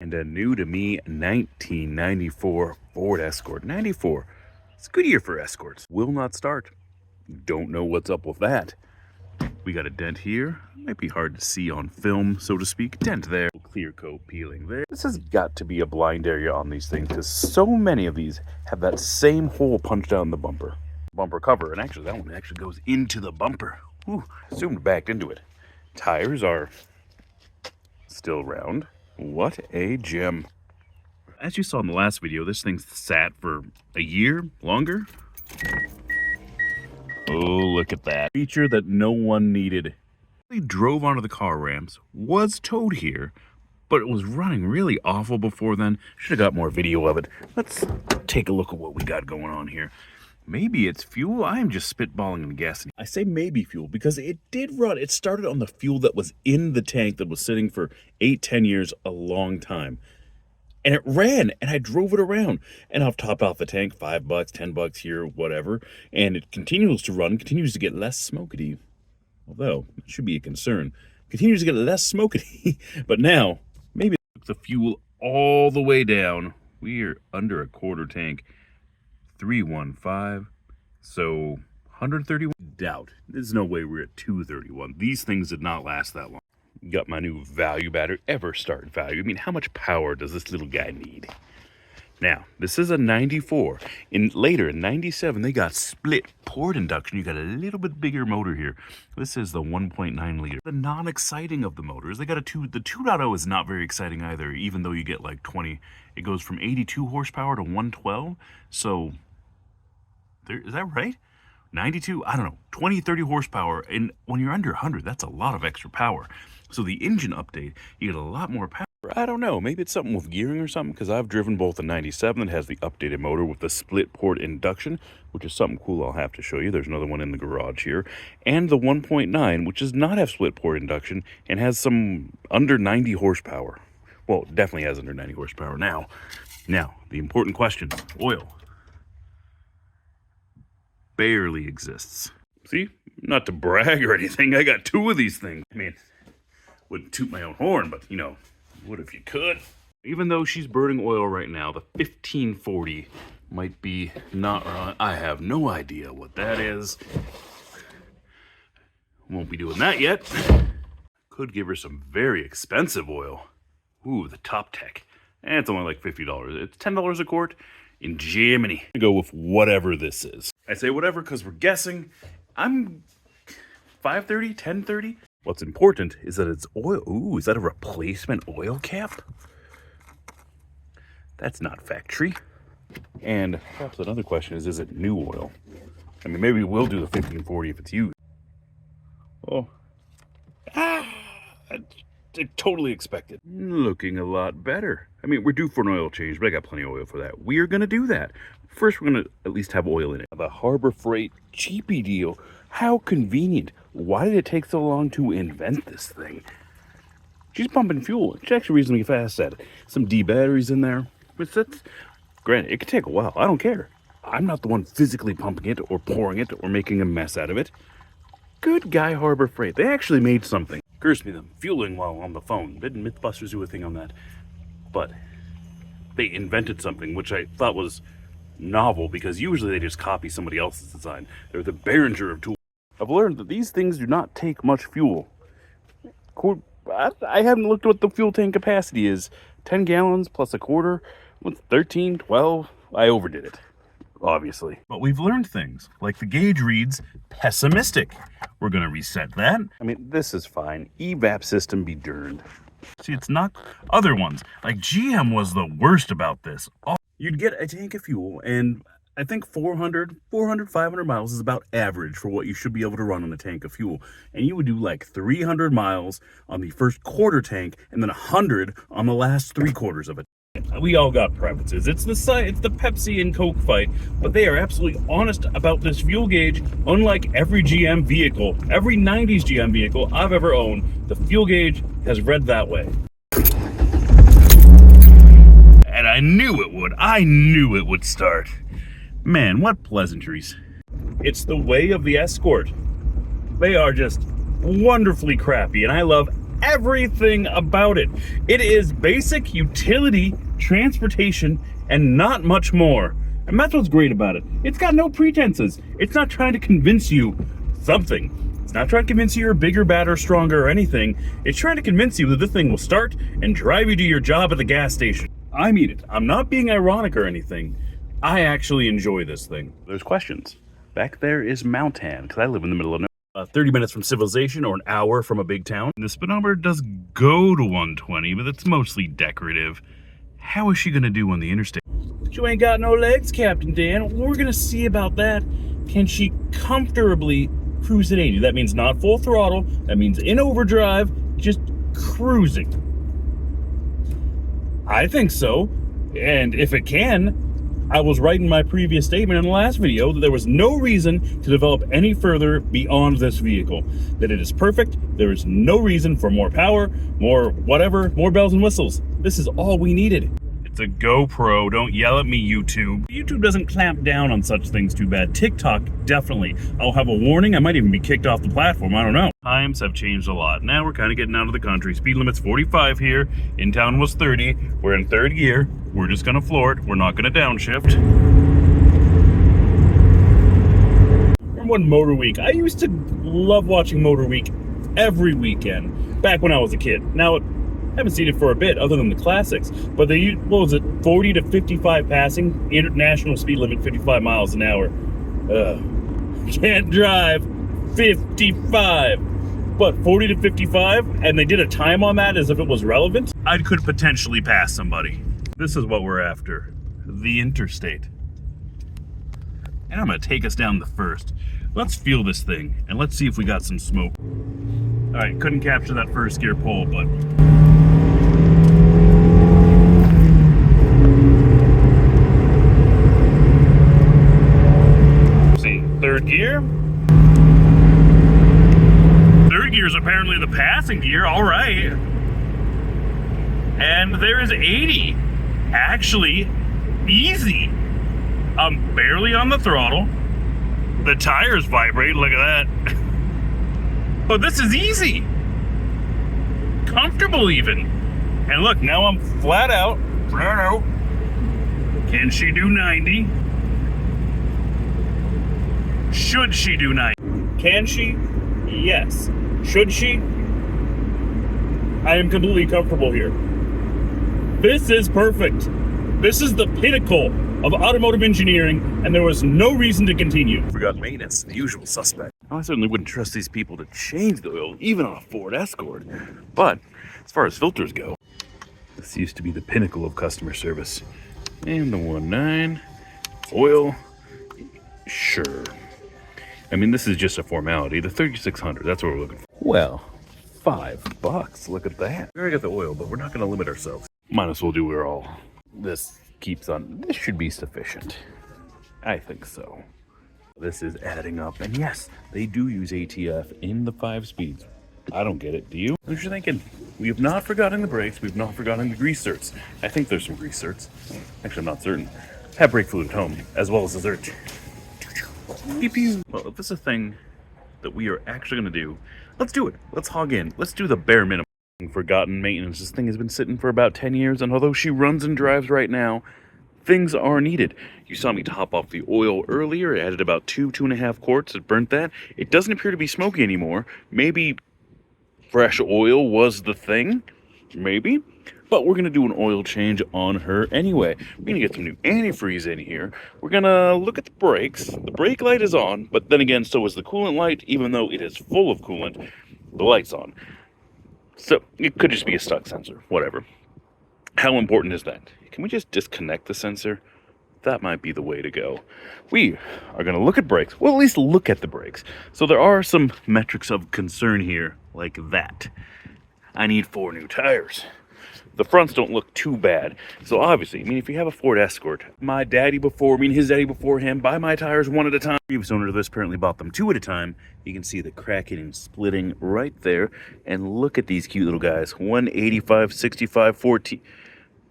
And a new to me 1994 Ford Escort. 94. It's a good year for Escorts. Will not start. Don't know what's up with that. We got a dent here. Might be hard to see on film, so to speak. Dent there. Clear coat peeling there. This has got to be a blind area on these things because so many of these have that same hole punched out in the bumper cover. And actually, that one actually goes into the bumper. Ooh, zoomed back into it. Tires are still round. What a gem. As you saw in the last video, this thing's sat for a year longer. Oh, look at that. Feature that no one needed. We drove onto the car ramps, was towed here, but it was running really awful before then. Should have got more video of it. Let's take a look at what we got going on here. Maybe it's fuel. I'm just spitballing and guessing. I say maybe fuel because it did run. It started on the fuel that was in the tank that was sitting for 8-10 years, a long time. And it ran, and I drove it around. And I've topped off the tank, $5, $10 here, whatever. And it continues to run, continues to get less smokety. Although, it should be a concern. Continues to get less smokety. But now, maybe it took the fuel all the way down. We're under a quarter tank. 315, so 131. Doubt. There's no way we're at 231. These things did not last that long. Got my new value battery, ever start value. I mean, how much power does this little guy need? Now, this is a 94. Later in 97, they got split port induction. You got a little bit bigger motor here. This is the 1.9 liter. The non-exciting of the motors, they got a 2. The 2.0 is not very exciting either, even though you get like 20. It goes from 82 horsepower to 112. So, is that right? 92, I don't know, 20, 30 horsepower. And when you're under 100, that's a lot of extra power. So the engine update, you get a lot more power. I don't know, maybe it's something with gearing or something, because I've driven both the 97 that has the updated motor with the split port induction, which is something cool I'll have to show you. There's another one in the garage here. And the 1.9, which does not have split port induction and has some under 90 horsepower. Well, it definitely has under 90 horsepower now. Now, the important question, oil. Barely exists. See, not to brag or anything, I got 2 of these things. I mean, wouldn't toot my own horn, but you know, would if you could. Even though she's burning oil right now, the 1540 might be not wrong. I have no idea what that is. Won't be doing that yet. Could give her some very expensive oil. Ooh, the Top Tech. And it's only like $50. It's $10 a quart in Germany. I go with whatever this is. I say whatever because we're guessing. I'm 530, 1030. What's important is that it's oil. Ooh, is that a replacement oil cap? That's not factory. And perhaps another question is it new oil? I mean, maybe we'll do the 1540 if it's used. Oh. I totally expected. Looking a lot better. I mean, we're due for an oil change, but I got plenty of oil for that. We are going to do that. First, we're going to at least have oil in it. The Harbor Freight cheapy deal. How convenient. Why did it take so long to invent this thing? She's pumping fuel. She's actually reasonably fast at it. Some D batteries in there. But that's, granted, it could take a while. I don't care. I'm not the one physically pumping it or pouring it or making a mess out of it. Good guy, Harbor Freight. They actually made something. Curse me, them fueling while on the phone. Didn't Mythbusters do a thing on that? But they invented something which I thought was novel because usually they just copy somebody else's design. They're the Behringer of tools. I've learned that these things do not take much fuel. I haven't looked at what the fuel tank capacity is. 10 gallons plus a quarter. What's 13, 12? I overdid it, obviously. But we've learned things, like the gauge reads pessimistic. We're going to reset that. I mean, this is fine. EVAP system be durned. See, it's not other ones. Like GM was the worst about this. You'd get a tank of fuel, and I think 500 miles is about average for what you should be able to run on a tank of fuel. And you would do like 300 miles on the first quarter tank, and then 100 on the last 3/4 of it. We all got preferences. It's the Pepsi and Coke fight, but they are absolutely honest about this fuel gauge. Unlike every GM vehicle, every 90s GM vehicle I've ever owned, the fuel gauge has read that way. And I knew it would. I knew it would start. Man, what pleasantries. It's the way of the Escort. They are just wonderfully crappy, and I love everything about it. It is basic utility transportation and not much more. And that's what's great about it. It's got no pretenses. It's not trying to convince you something. It's not trying to convince you you're bigger, badder, stronger, or anything. It's trying to convince you that this thing will start and drive you to your job at the gas station. I mean it. I'm not being ironic or anything. I actually enjoy this thing. There's questions. Back there is Mountain, because I live in the middle of nowhere. 30 minutes from civilization or an hour from a big town. The speedometer does go to 120, but it's mostly decorative. How is she going to do on the interstate? You ain't got no legs, Captain Dan. We're going to see about that. Can she comfortably cruise at 80? That means not full throttle. That means in overdrive, just cruising. I think so. And if it can, I was right in my previous statement in the last video that there was no reason to develop any further beyond this vehicle. That it is perfect. There is no reason for more power, more whatever, more bells and whistles. This is all we needed. It's a GoPro. Don't yell at me, YouTube. YouTube doesn't clamp down on such things too bad. TikTok, definitely. I'll have a warning. I might even be kicked off the platform. I don't know. Times have changed a lot. Now we're kind of getting out of the country. Speed limit's 45 here. In town was 30. We're in third gear. We're just going to floor it. We're not going to downshift. One Motor Week. I used to love watching Motor Week every weekend back when I was a kid. Now, I haven't seen it for a bit other than the classics. But they, what was it, 40 to 55 passing? International speed limit 55 miles an hour. Can't drive 55. But 40 to 55, and they did a time on that as if it was relevant. I could potentially pass somebody. This is what we're after. The interstate. And I'm gonna take us down the first. Let's feel this thing, and let's see if we got some smoke. All right, couldn't capture that first gear pole, but... see, third gear. Third gear is apparently the passing gear, all right. And there is 80. Actually, easy. I'm barely on the throttle. The tires vibrate, look at that. But this is easy. Comfortable even. And look, now I'm flat out. Can she do 90? Should she do 90? Can she? Yes. Should she? I am completely comfortable here. This is perfect. This is the pinnacle of automotive engineering, and there was no reason to continue. Forgot maintenance, the usual suspect. I certainly wouldn't trust these people to change the oil, even on a Ford Escort. But as far as filters go, this used to be the pinnacle of customer service. And the 1.9, oil, sure. I mean, this is just a formality. The 3600, that's what we're looking for. Well, $5, look at that. We already got the oil, but we're not gonna limit ourselves. Might as well do it all. This keeps on, this should be sufficient. I think so. This is adding up, and yes, they do use ATF in the 5 speeds. I don't get it, do you? What you're thinking? We have not forgotten the brakes, we've not forgotten the grease certs. I think there's some grease certs. Actually, I'm not certain. I have brake fluid at home, as well as dessert. Pew pew. Well, if this is a thing that we are actually gonna do, let's do it. Let's hog in. Let's do the bare minimum. Forgotten maintenance. This thing has been sitting for about 10 years, and although she runs and drives right now, things are needed. You saw me top off the oil earlier. I added about 2.5 quarts. It burnt that. It doesn't appear to be smoky anymore. Maybe fresh oil was the thing. Maybe. But we're going to do an oil change on her anyway. We're going to get some new antifreeze in here. We're going to look at the brakes. The brake light is on, but then again, so is the coolant light. Even though it is full of coolant, the light's on. So it could just be a stuck sensor, whatever. How important is that? Can we just disconnect the sensor? That might be the way to go. We are going to look at brakes. Well, at least look at the brakes. So there are some metrics of concern here, like that. I need 4 new tires. The fronts don't look too bad. So obviously, I mean, if you have a Ford Escort, my daddy before me and his daddy before him, buy my tires 1 at a time. Previous owner of this apparently bought them 2 at a time. You can see the cracking and splitting right there. And look at these cute little guys. 185, 65, 14.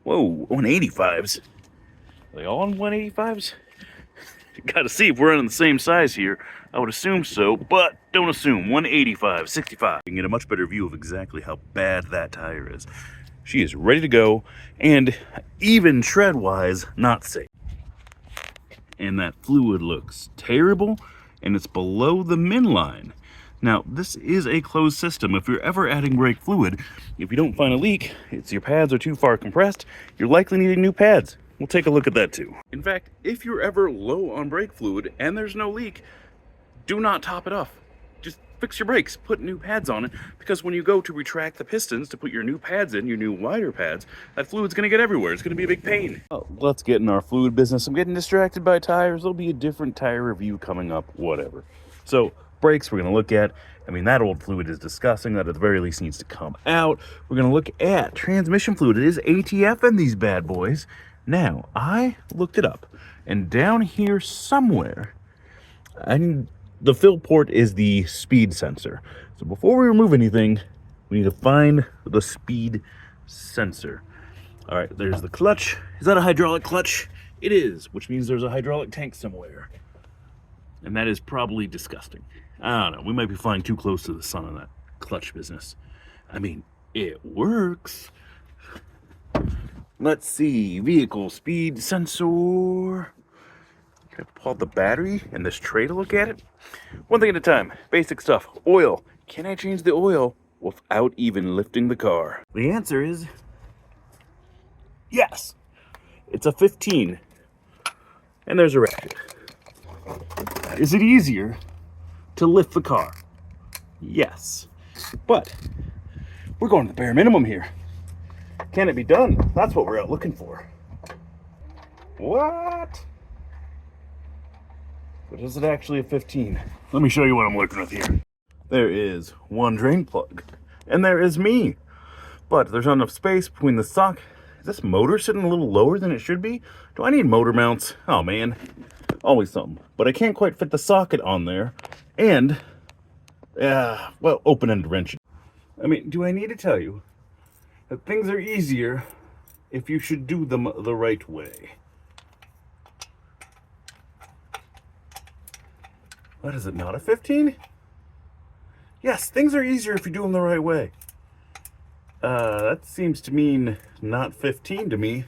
Whoa, 185s. Are they all on 185s? Gotta see if we're running the same size here. I would assume so, but don't assume. 185, 65. You can get a much better view of exactly how bad that tire is. She is ready to go, and even tread-wise, not safe. And that fluid looks terrible, and it's below the min line. Now, this is a closed system. If you're ever adding brake fluid, if you don't find a leak, it's your pads are too far compressed, you're likely needing new pads. We'll take a look at that too. In fact, if you're ever low on brake fluid and there's no leak, do not top it off. Just fix your brakes, put new pads on it, because when you go to retract the pistons to put your new pads in, your new wider pads, that fluid's gonna get everywhere. It's gonna be a big pain. Oh, let's get in our fluid business. I'm getting distracted by tires. There'll be a different tire review coming up, whatever. So, brakes we're gonna look at. I mean, that old fluid is disgusting. That at the very least needs to come out. We're gonna look at transmission fluid. It is ATF in these bad boys. Now, I looked it up, and down here somewhere, the fill port is the speed sensor. So before we remove anything, we need to find the speed sensor. All right, there's the clutch. Is that a hydraulic clutch? It is, which means there's a hydraulic tank somewhere. And that is probably disgusting. I don't know, we might be flying too close to the sun on that clutch business. I mean, it works. Let's see, vehicle speed sensor. Can I pull out the battery and this tray to look at it? One thing at a time, basic stuff. Oil, can I change the oil without even lifting the car? The answer is yes. It's a 15, and there's a ratchet. Is it easier to lift the car? Yes, but we're going to the bare minimum here. Can it be done? That's what we're out looking for. What? But is it actually a 15? Let me show you what I'm working with here. There is one drain plug, and there is me. But there's not enough space between the socket. Is this motor sitting a little lower than it should be? Do I need motor mounts? Oh man, always something. But I can't quite fit the socket on there. And, well, open-ended wrench. I mean, do I need to tell you that things are easier if you should do them the right way? What is it, not a 15? Yes, things are easier if you do them the right way. That seems to mean not 15 to me.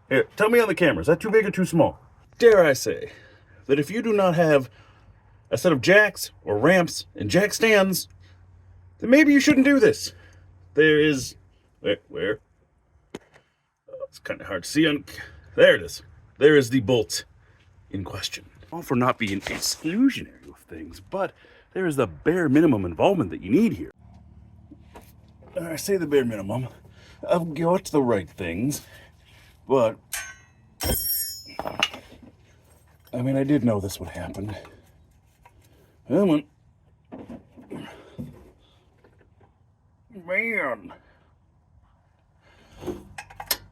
Here, tell me on the camera, is that too big or too small? Dare I say that if you do not have a set of jacks or ramps and jack stands, then maybe you shouldn't do this. There is, where? Oh, it's kind of hard to see on, there it is. There is the bolt in question. All for not being exclusionary with things, but there is the bare minimum involvement that you need here. I say the bare minimum. I've got the right things, but I mean, I did know this would happen. Come on. Man.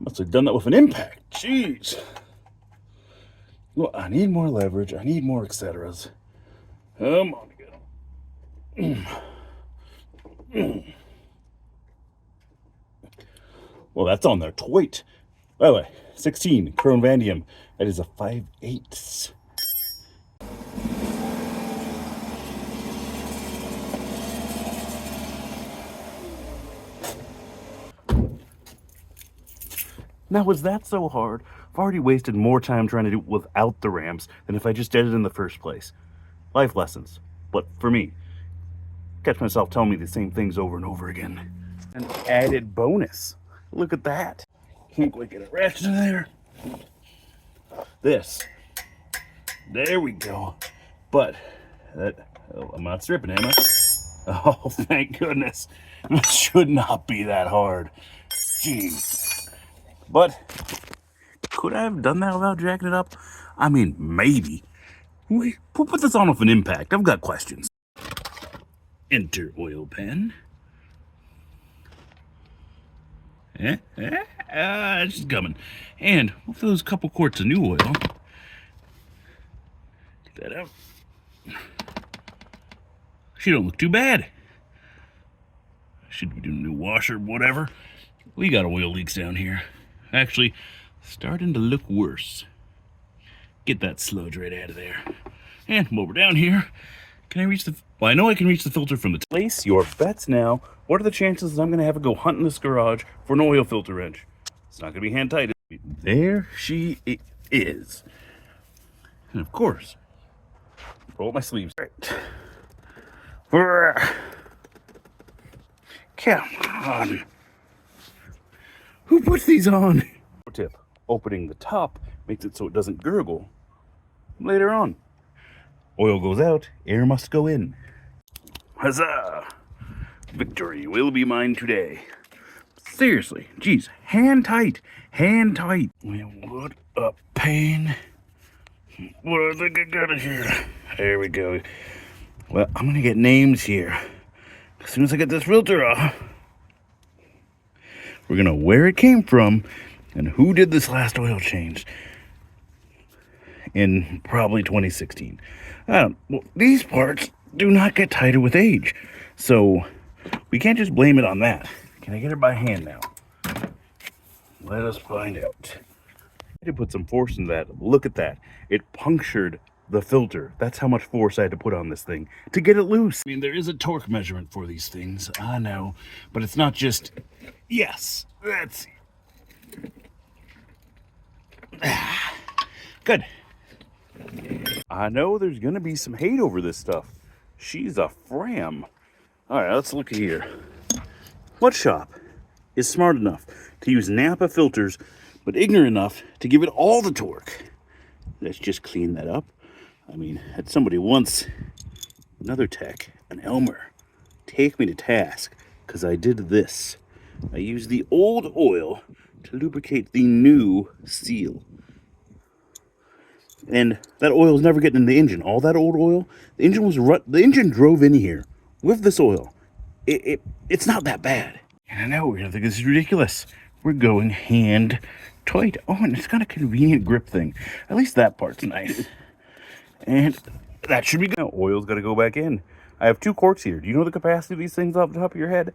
Must have done that with an impact. Jeez. Well, I need more leverage. I need more etceteras. Come on, again. Well, that's on there. Tweet. By the way, 16, Chrome Vandium. That is a 5/8. Now, was that so hard? I've already wasted more time trying to do it without the ramps than if I just did it in the first place. Life lessons. But for me, catch myself telling me the same things over and over again. An added bonus. Look at that. Can't quite get a ratchet in there. This. There we go. But, I'm not stripping, am I? Oh, thank goodness. It should not be that hard. Jeez. But, could I have done that without jacking it up? I mean, maybe. Who put this on with an impact? I've got questions. Enter oil pan. It's coming. And with those couple quarts of new oil, get that out. She don't look too bad. Should be doing a new washer, whatever. We got oil leaks down here. Actually, starting to look worse. Get that sludge right out of there. And while we're down here, can I reach the... Well, I know I can reach the filter from the... Place your bets now. What are the chances that I'm going to have to go hunt in this garage for an oil filter wrench? It's not going to be hand tight. There she is. And of course, roll up my sleeves. Right. Come on. Who puts these on? Tip. Opening the top makes it so it doesn't gurgle. Later on, oil goes out, air must go in. Huzzah! Victory will be mine today. Seriously, geez, hand tight, hand tight. What a pain. What do I think I got it here? There we go. Well, I'm gonna get names here. As soon as I get this filter off, we're gonna know where it came from and who did this last oil change in probably 2016. Well, these parts do not get tighter with age, so we can't just blame it on that. Can I get it by hand now? Let us find out. I had to put some force in that. Look at that. It punctured the filter. That's how much force I had to put on this thing to get it loose. I mean, there is a torque measurement for these things, I know, but it's not just... Yes, that's... Good. I know there's gonna be some hate over this stuff. She's a fram. All right, let's look here. What shop is smart enough to use Napa filters, but ignorant enough to give it all the torque? Let's just clean that up. I mean, had somebody once, another tech, an Elmer, take me to task because I did this. I used the old oil to lubricate the new seal. And that oil was never getting in the engine. All that old oil, the engine drove in here with this oil. It's not that bad. And I know we're gonna think this is ridiculous. We're going hand tight. Oh, and it's got a convenient grip thing. At least that part's nice. And that should be good. Now, oil's got to go back in. I have 2 quarts here. Do you know the capacity of these things off the top of your head?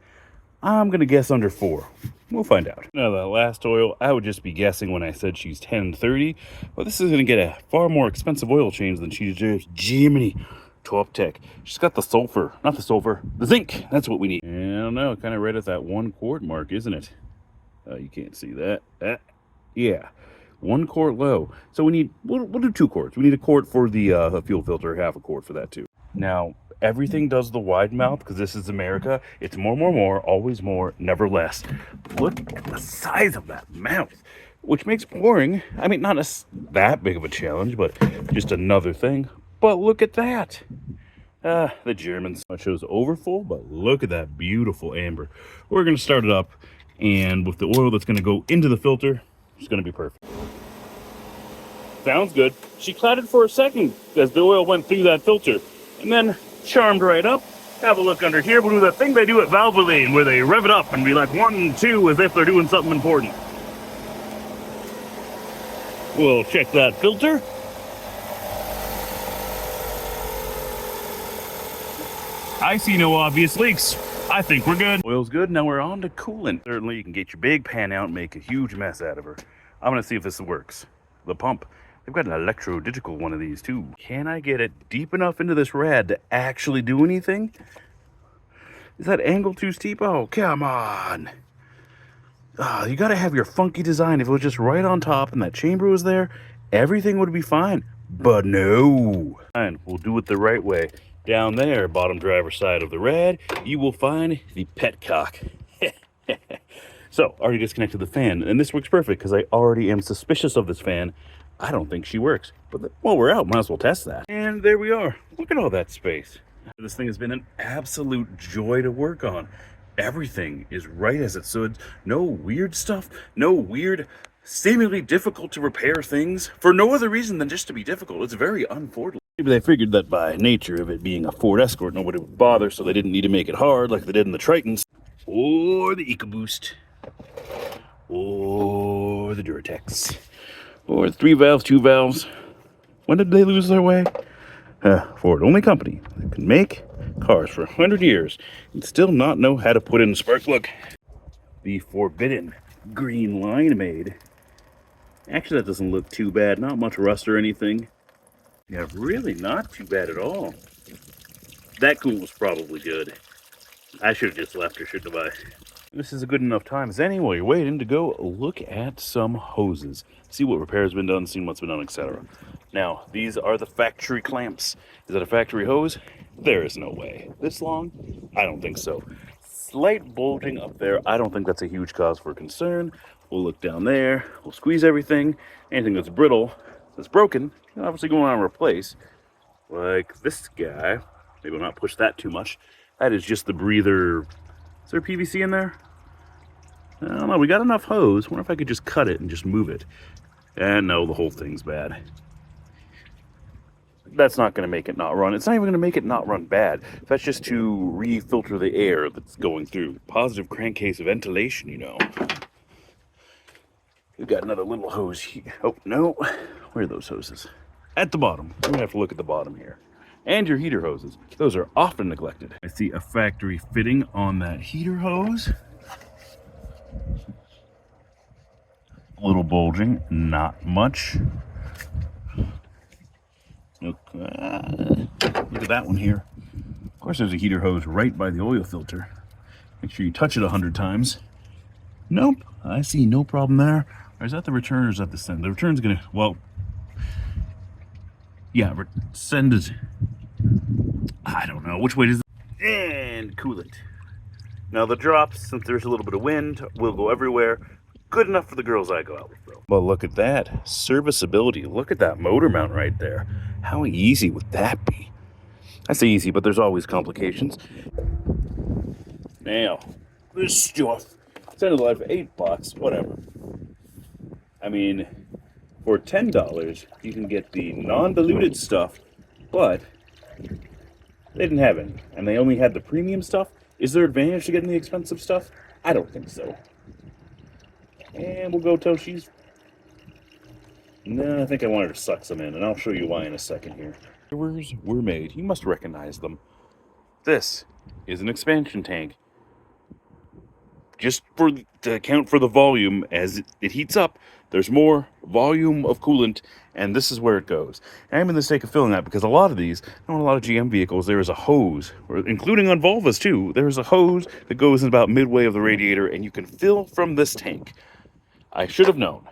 I'm going to guess under 4. We'll find out. Now, that last oil, I would just be guessing when I said she's 1030. Well, this is going to get a far more expensive oil change than she deserves. Jiminy. Top tech. She's got the sulfur. Not the sulfur. The zinc. That's what we need. I don't know. Kind of right at that 1 quart mark, isn't it? You can't see that. Yeah. 1 quart low. So we need, we'll do 2 quarts. We need a quart for the fuel filter, half a quart for that too. Now, everything does the wide mouth because this is America. It's more, always more, never less. Look at the size of that mouth, which makes pouring, I mean, not that big of a challenge, but just another thing. But look at that. The Germans. It shows overfull, but look at that beautiful amber. We're going to start it up, and with the oil that's going to go into the filter, it's going to be perfect. Sounds good. She clattered for a second as the oil went through that filter, and then charmed right up. Have a look under here. We'll do that thing they do at Valvoline where they rev it up and be like 1, 2 as if they're doing something important. We'll check that filter. I see no obvious leaks. I think we're good. Oil's good. Now we're on to coolant. Certainly you can get your big pan out and make a huge mess out of her. I'm gonna see if this works. The pump. They've got an electro-digital one of these too. Can I get it deep enough into this rad to actually do anything? Is that angle too steep? Oh, come on. You gotta have your funky design. If it was just right on top and that chamber was there, everything would be fine. But no. And we'll do it the right way. Down there, bottom driver's side of the rad, you will find the petcock. So, already disconnected the fan, and this works perfect because I already am suspicious of this fan. I don't think she works, but while we're out, might as well test that. And there we are. Look at all that space. This thing has been an absolute joy to work on. Everything is right as it should. No weird stuff, no weird, seemingly difficult to repair things for no other reason than just to be difficult. It's very un-Ford. Maybe they figured that by nature of it being a Ford Escort, nobody would bother, so they didn't need to make it hard like they did in the Tritons. Or the EcoBoost. Or the Duratex. Or 3 valves, 2 valves. When did they lose their way? Ford, only company that can make cars for 100 years and still not know how to put in a spark plug. The forbidden green line made Actually, that doesn't look too bad. Not much rust or anything. Yeah, really not too bad at all. That coolant was probably good. I should have just left her, shouldn't have I? This is a good enough time as any while you're waiting to go look at some hoses. See what repairs been done, see what's been done, etc. Now, these are the factory clamps. Is that a factory hose? There is no way. This long? I don't think so. Slight bulging up there. I don't think that's a huge cause for concern. We'll look down there. We'll squeeze everything. Anything that's brittle, that's broken, obviously going on and replace. Like this guy. Maybe I'll not push that too much. That is just the breather. Is there PVC in there? I don't know. We got enough hose. I wonder if I could just cut it and just move it. And no, the whole thing's bad. That's not going to make it not run. It's not even going to make it not run bad. That's just to refilter the air that's going through. Positive crankcase ventilation, you know. We've got another little hose here. Oh, no. Where are those hoses? At the bottom. We're going to have to look at the bottom here. And your heater hoses. Those are often neglected. I see a factory fitting on that heater hose. A little bulging, not much. Look at that one here. Of course, there's a heater hose right by the oil filter. Make sure you touch it 100 times. Nope, I see no problem there. Or is that the return or is that the send? The return's gonna, well, yeah, send is, I don't know. Which way does it? And coolant. Now the drops, since there's a little bit of wind, will go everywhere. Good enough for the girls I go out with, though. Well, look at that. Serviceability. Look at that motor mount right there. How easy would that be? I say easy, but there's always complications. Now, this stuff. It's end of life for $8, whatever. I mean, for $10, you can get the non-diluted stuff, but they didn't have any. And they only had the premium stuff. Is there advantage to getting the expensive stuff? I don't think so. And we'll go till she's... No, I think I want her to suck some in, and I'll show you why in a second here. Mirrors were made. You must recognize them. This is an expansion tank. Just to account for the volume as it heats up, there's more volume of coolant, and this is where it goes. And I'm in the sake of filling that because a lot of these, on a lot of GM vehicles, there is a hose, including on Volvas too, there's a hose that goes in about midway of the radiator, and you can fill from this tank. I should have known.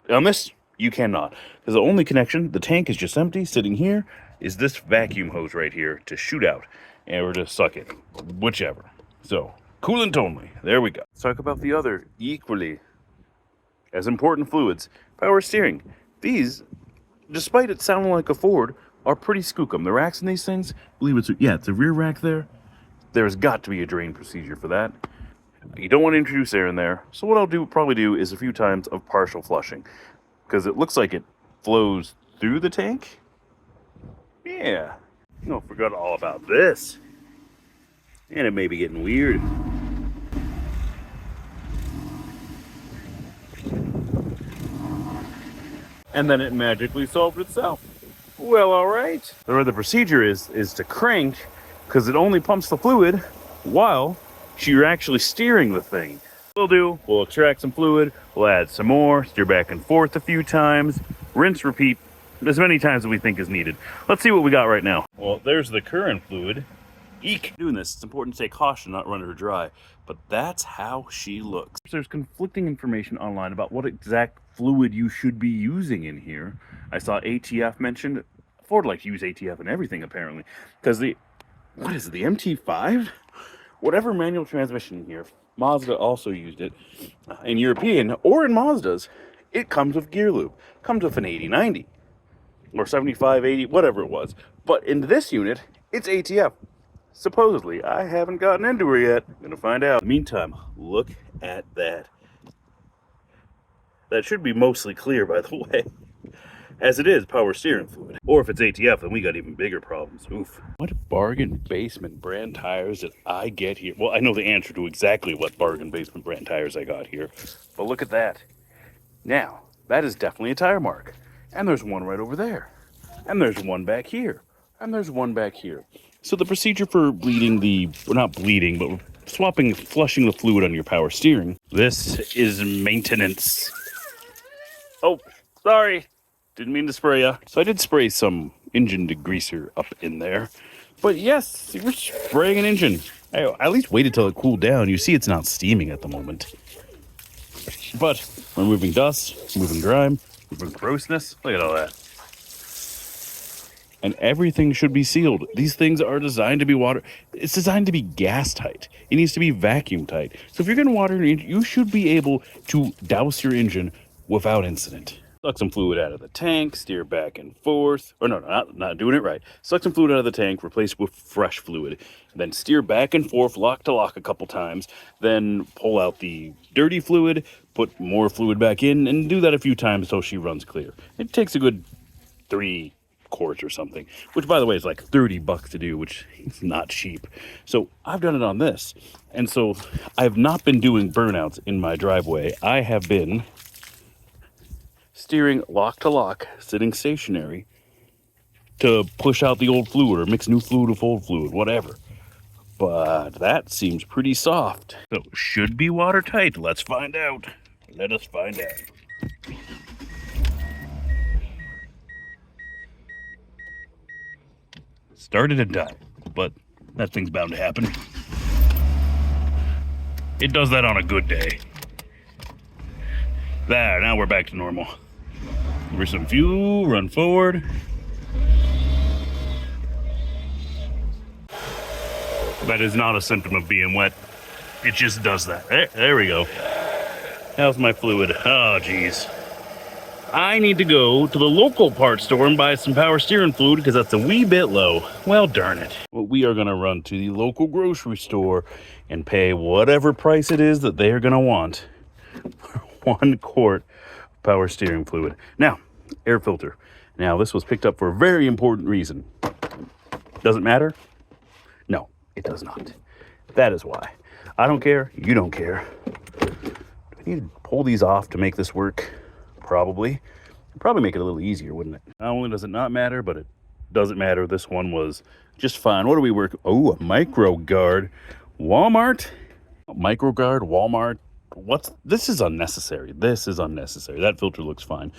On this, you cannot. Because the only connection, the tank is just empty, sitting here, is this vacuum hose right here to shoot out. And we're to suck it. Whichever. So, coolant only. There we go. Let's talk about the other equally as important fluids. Power steering. These, despite it sounding like a Ford, are pretty skookum. The racks in these things, I believe it's a rear rack there. There's got to be a drain procedure for that. You don't want to introduce air in there. So what I'll probably do is a few times of partial flushing. Because it looks like it flows through the tank. Yeah. No, forgot all about this. And it may be getting weird. And then it magically solved itself. Well, all right. The procedure is to crank, because it only pumps the fluid while you're actually steering the thing. We'll extract some fluid, we'll add some more, steer back and forth a few times, rinse, repeat, as many times as we think is needed. Let's see what we got right now. Well, there's the current fluid. Eek! Doing this, it's important to take caution, not run her dry, but that's how she looks. There's conflicting information online about what exact fluid you should be using in here. I saw ATF mentioned. Ford likes to use ATF in everything, apparently, because what is it, the MT5? Whatever manual transmission here, Mazda also used it. In European, or in Mazda's, it comes with gear lube. Comes with an 80-90, or 75-80, whatever it was. But in this unit, it's ATF. Supposedly, I haven't gotten into her yet. I'm gonna find out. In the meantime, look at that. That should be mostly clear, by the way. As it is power steering fluid. Or if it's ATF, then we got even bigger problems. Oof. What bargain basement brand tires did I get here? Well, I know the answer to exactly what bargain basement brand tires I got here. But look at that. Now, that is definitely a tire mark. And there's one right over there. And there's one back here. And there's one back here. So the procedure for not bleeding, but flushing the fluid on your power steering, this is maintenance. Oh, sorry. Didn't mean to spray ya. So I did spray some engine degreaser up in there. But yes, we're spraying an engine. I at least waited till it cooled down. You see it's not steaming at the moment. But we're moving dust, moving grime, moving grossness. Look at all that. And everything should be sealed. These things are designed to be water. It's designed to be gas tight. It needs to be vacuum tight. So if you're going to water an engine, you should be able to douse your engine without incident. Suck some fluid out of the tank, steer back and forth. Or no, not doing it right. Suck some fluid out of the tank, replace it with fresh fluid. Then steer back and forth, lock to lock a couple times. Then pull out the dirty fluid, put more fluid back in, and do that a few times until she runs clear. It takes a good 3 quarts or something, which by the way is like $30 to do, which is not cheap. So I've done it on this, and so I've not been doing burnouts in my driveway. I have been steering lock to lock, sitting stationary to push out the old fluid or mix new fluid with old fluid, whatever. But that seems pretty soft. So should be watertight. Let's find out. Let us find out. Started to die, but that thing's bound to happen. It does that on a good day. There, now we're back to normal. Give her some fuel, run forward. That is not a symptom of being wet. It just does that. There we go. How's my fluid? Oh, geez. I need to go to the local parts store and buy some power steering fluid because that's a wee bit low. Well, darn it. Well, we are going to run to the local grocery store and pay whatever price it is that they are going to want for 1 quart of power steering fluid. Now, air filter. Now, this was picked up for a very important reason. Does it matter? No, it does not. That is why. I don't care. You don't care. Do I need to pull these off to make this work? Probably. It'd probably make it a little easier, wouldn't it? Not only does it not matter, but it doesn't matter. This one was just fine. What do we work? Oh, a micro guard. Walmart? Micro guard, Walmart. This is unnecessary. This is unnecessary. That filter looks fine.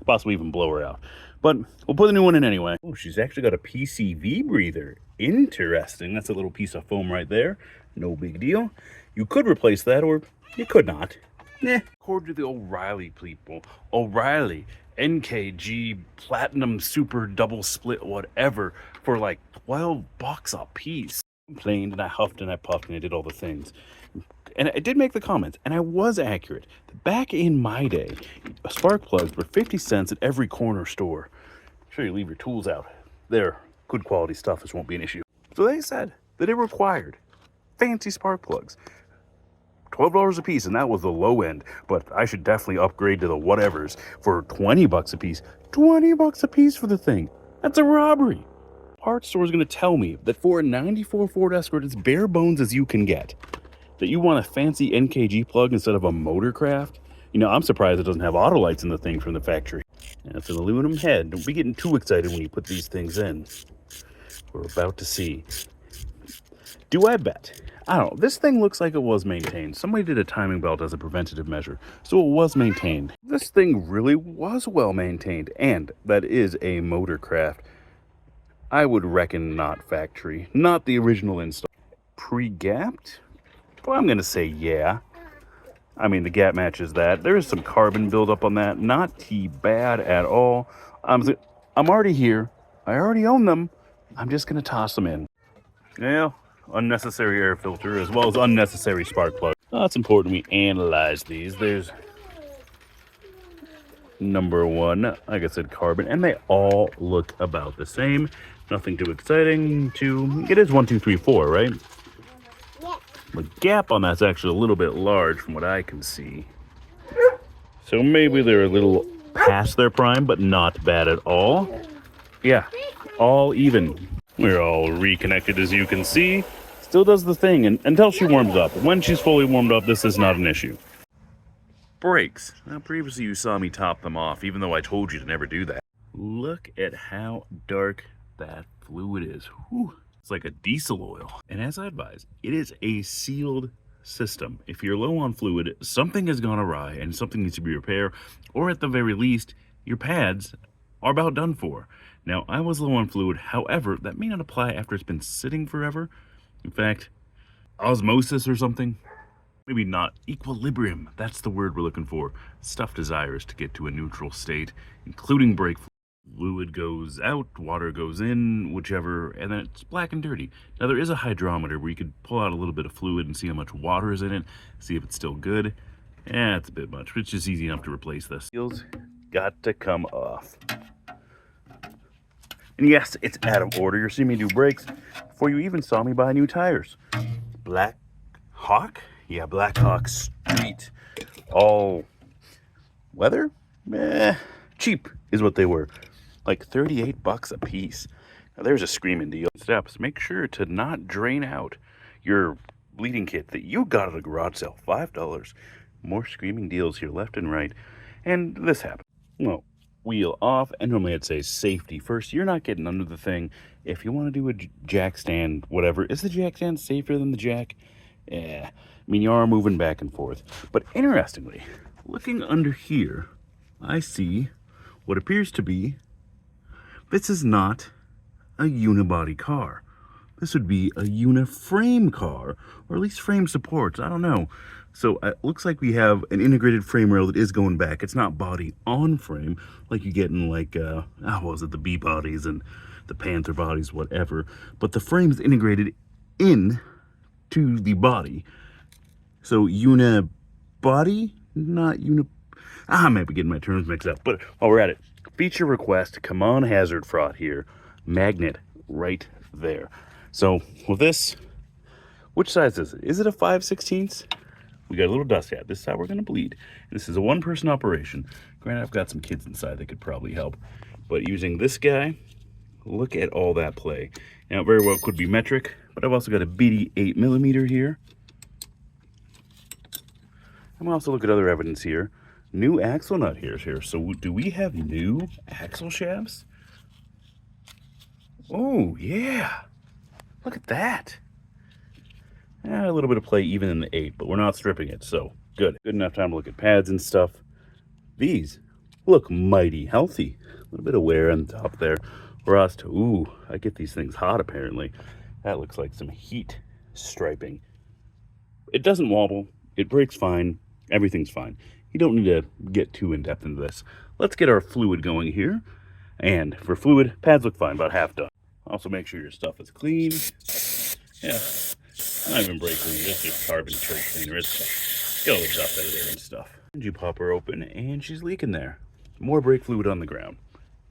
Possibly even blow her out. But we'll put the new one in anyway. Oh, she's actually got a PCV breather. Interesting. That's a little piece of foam right there. No big deal. You could replace that, or you could not. According to the O'Reilly people, O'Reilly NKG Platinum Super Double Split whatever for like $12 a piece. I complained and I huffed and I puffed and I did all the things. And I did make the comments, and I was accurate. Back in my day, spark plugs were 50 cents at every corner store. Sure, you leave your tools out. They're good quality stuff. This won't be an issue. So they said that it required fancy spark plugs. $12 a piece, and that was the low end, but I should definitely upgrade to the whatevers for $20 a piece. $20 a piece for the thing. That's a robbery. Parts store is going to tell me that for a 94 Ford Escort, it's bare bones as you can get. That you want a fancy NKG plug instead of a Motorcraft? You know, I'm surprised it doesn't have auto lights in the thing from the factory. And it's an aluminum head. Don't be getting too excited when you put these things in. We're about to see. Do I bet? I don't know. This thing looks like it was maintained. Somebody did a timing belt as a preventative measure, so it was maintained. This thing really was well maintained, and that is a Motorcraft. I would reckon not factory, not the original install. Pre-gapped? Well, I'm gonna say yeah. I mean, the gap matches that. There is some carbon buildup on that. Not too bad at all. I'm already here. I already own them. I'm just gonna toss them in. Yeah. Unnecessary air filter as well as unnecessary spark plug. Oh, it's important we analyze these. There's number 1, like I said, carbon, and they all look about the same. Nothing too exciting. It is 1, 2, 3, 4, right? Yeah. The gap on that's actually a little bit large from what I can see. So maybe they're a little past their prime, but not bad at all. Yeah, all even. We're all reconnected as you can see. Still does the thing until she warms up. When she's fully warmed up, this is not an issue. Brakes. Now, previously you saw me top them off, even though I told you to never do that. Look at how dark that fluid is. Whew. It's like a diesel oil. And as I advised, it is a sealed system. If you're low on fluid, something has gone awry and something needs to be repaired, or at the very least, your pads are about done for. Now, I was low on fluid, however, that may not apply after it's been sitting forever. In fact, osmosis or something. Maybe not. Equilibrium. That's the word we're looking for. Stuff desires to get to a neutral state, including brake fluid. Fluid goes out, water goes in, whichever, and then it's black and dirty. Now, there is a hydrometer where you could pull out a little bit of fluid and see how much water is in it, see if it's still good. It's a bit much, but it's just easy enough to replace this. Seals got to come off. And yes, it's out of order. You're seeing me do brakes before you even saw me buy new tires. Black Hawk? Yeah, Black Hawk Street. All weather? Cheap is what they were. Like 38 bucks a piece. Now there's a screaming deal. Steps, make sure to not drain out your bleeding kit that you got at a garage sale. $5. More screaming deals here left and right. And this happened. Well, wheel off, and normally I'd say safety first. You're not getting under the thing. If you want to do a jack stand, whatever, is the jack stand safer than the jack? Yeah, I mean, you are moving back and forth. But interestingly, looking under here, I see what appears to be, this is not a unibody car. This would be a uniframe car, or at least frame supports, I don't know. So it looks like we have an integrated frame rail that is going back. It's not body on frame like you get in like, what was it, the B bodies and the Panther bodies, whatever. But the frame is integrated in to the body. So unibody, not I might be getting my terms mixed up. But while we're at it, feature request, come on hazard fraud here. Magnet right there. So with this, which size is it? Is it a 5/16? We got a little dust hat. This side we're gonna bleed. This is a one-person operation. Granted, I've got some kids inside that could probably help. But using this guy, look at all that play. Now, it very well could be metric, but I've also got a bitty 8mm here. I'm gonna also look at other evidence here. New axle nut here. So do we have new axle shafts? Oh, yeah. Look at that. A little bit of play even in the 8, but we're not stripping it, so good. Good enough time to look at pads and stuff. These look mighty healthy. A little bit of wear on the top there. Rust. Ooh, I get these things hot apparently. That looks like some heat striping. It doesn't wobble. It brakes fine. Everything's fine. You don't need to get too in-depth into this. Let's get our fluid going here. And for fluid, pads look fine, about half done. Also make sure your stuff is clean. Yeah, not even brake cleaner, just carbon turd cleaner. It's got all the stuff out of there and stuff. And you pop her open and she's leaking there. More brake fluid on the ground.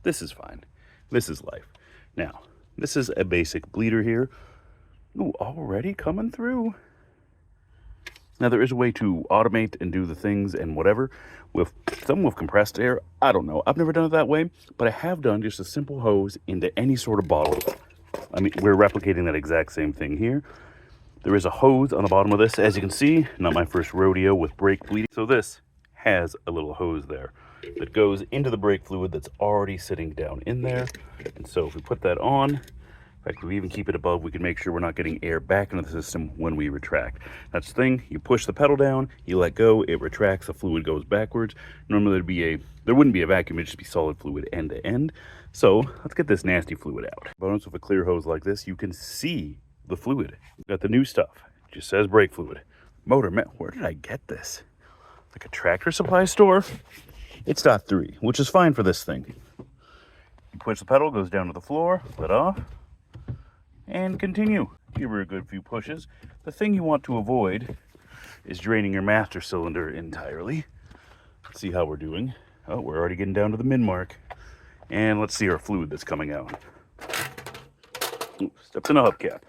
This is fine. This is life. Now, this is a basic bleeder here. Ooh, already coming through. Now, there is a way to automate and do the things and whatever with some with compressed air. I don't know. I've never done it that way, but I have done just a simple hose into any sort of bottle. I mean, we're replicating that exact same thing here. There is a hose on the bottom of this. As you can see, not my first rodeo with brake bleeding. So this has a little hose there that goes into the brake fluid that's already sitting down in there. And so if we put that on, in fact, we even keep it above, we can make sure we're not getting air back into the system when we retract. That's the thing, you push the pedal down, you let go, it retracts, the fluid goes backwards. Normally there wouldn't be a vacuum, it'd just be solid fluid end to end. So let's get this nasty fluid out. Bonus with a clear hose like this, you can see the fluid. Got the new stuff, it just says brake fluid. Motor, man, where did I get this? Like a Tractor Supply store? It's .3, which is fine for this thing. You push the pedal, goes down to the floor, let off, and continue. Give her a good few pushes. The thing you want to avoid is draining your master cylinder entirely. Let's see how we're doing. Oh, we're already getting down to the min mark. And let's see our fluid that's coming out. Ooh, steps in a hubcap.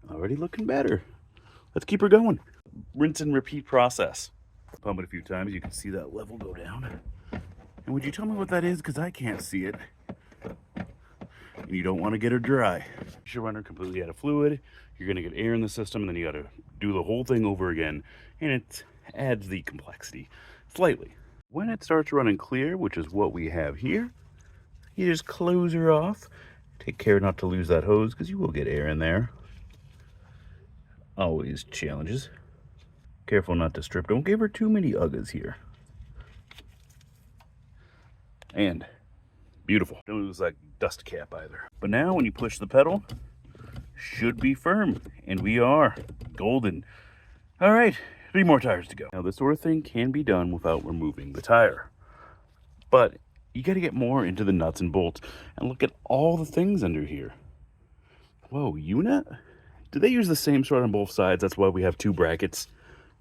Already looking better. Let's keep her going. Rinse and repeat process. Pump it a few times, you can see that level go down. And would you tell me what that is? Because I can't see it. And you don't want to get her dry. You should run her completely out of fluid. You're going to get air in the system, and then you got to do the whole thing over again. And it adds the complexity slightly. When it starts running clear, which is what we have here, you just close her off. Take care not to lose that hose because you will get air in there. Always challenges. Careful not to strip. Don't give her too many Uggas here. And beautiful. Don't lose that dust cap either. But now when you push the pedal, should be firm. And we are golden. All right, 3 more tires to go. Now this sort of thing can be done without removing the tire. But you got to get more into the nuts and bolts. And look at all the things under here. Whoa, unit? Do they use the same sort on both sides? That's why we have 2 brackets.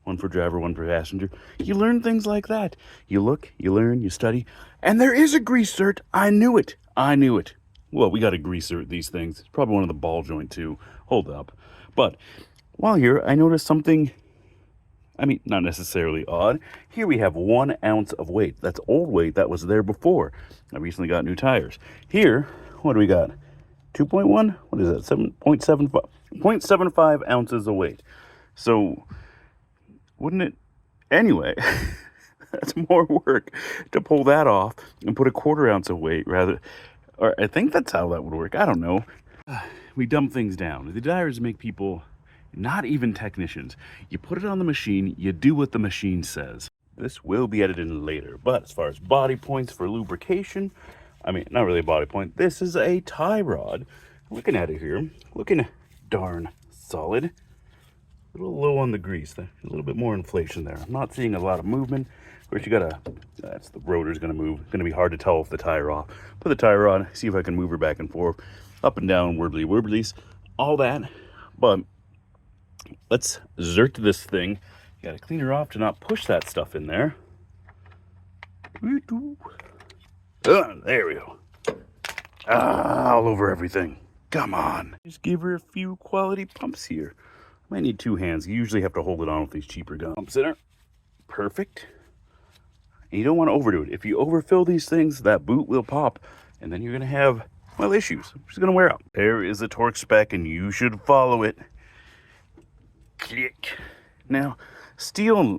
One for driver, one for passenger. You learn things like that. You look, you learn, you study. And there is a grease cert. I knew it. I knew it. Well, we got to grease cert these things. It's probably one of the ball joint too. Hold up. But while here, I noticed something, I mean, not necessarily odd. Here we have 1 ounce of weight. That's old weight that was there before. I recently got new tires. Here, what do we got? 2.1? What is that? 0.75 ounces of weight. So, wouldn't it? Anyway, that's more work to pull that off and put a 1/4 ounce of weight rather. Or I think that's how that would work. I don't know. We dumb things down. The tires make people not even technicians. You put it on the machine, you do what the machine says. This will be edited in later, but as far as body points for lubrication, I mean, not really a body point. This is a tie rod. Looking at it here, looking darn solid. A little low on the grease, a little bit more inflation there. I'm not seeing a lot of movement. Of course, you gotta, that's the rotor's gonna move. It's gonna be hard to tell if the tire off. Put the tire on, see if I can move her back and forth, up and down, wibbly wibblies, all that. But let's zert this thing. You gotta clean her off to not push that stuff in there. There we go. All over everything. Come on. Just give her a few quality pumps here. Might need 2 hands. You usually have to hold it on with these cheaper guns. Pumps in her. Perfect. And you don't want to overdo it. If you overfill these things, that boot will pop, and then you're going to have, well, issues. It's going to wear out. There is a torque spec, and you should follow it. Click. Now, steel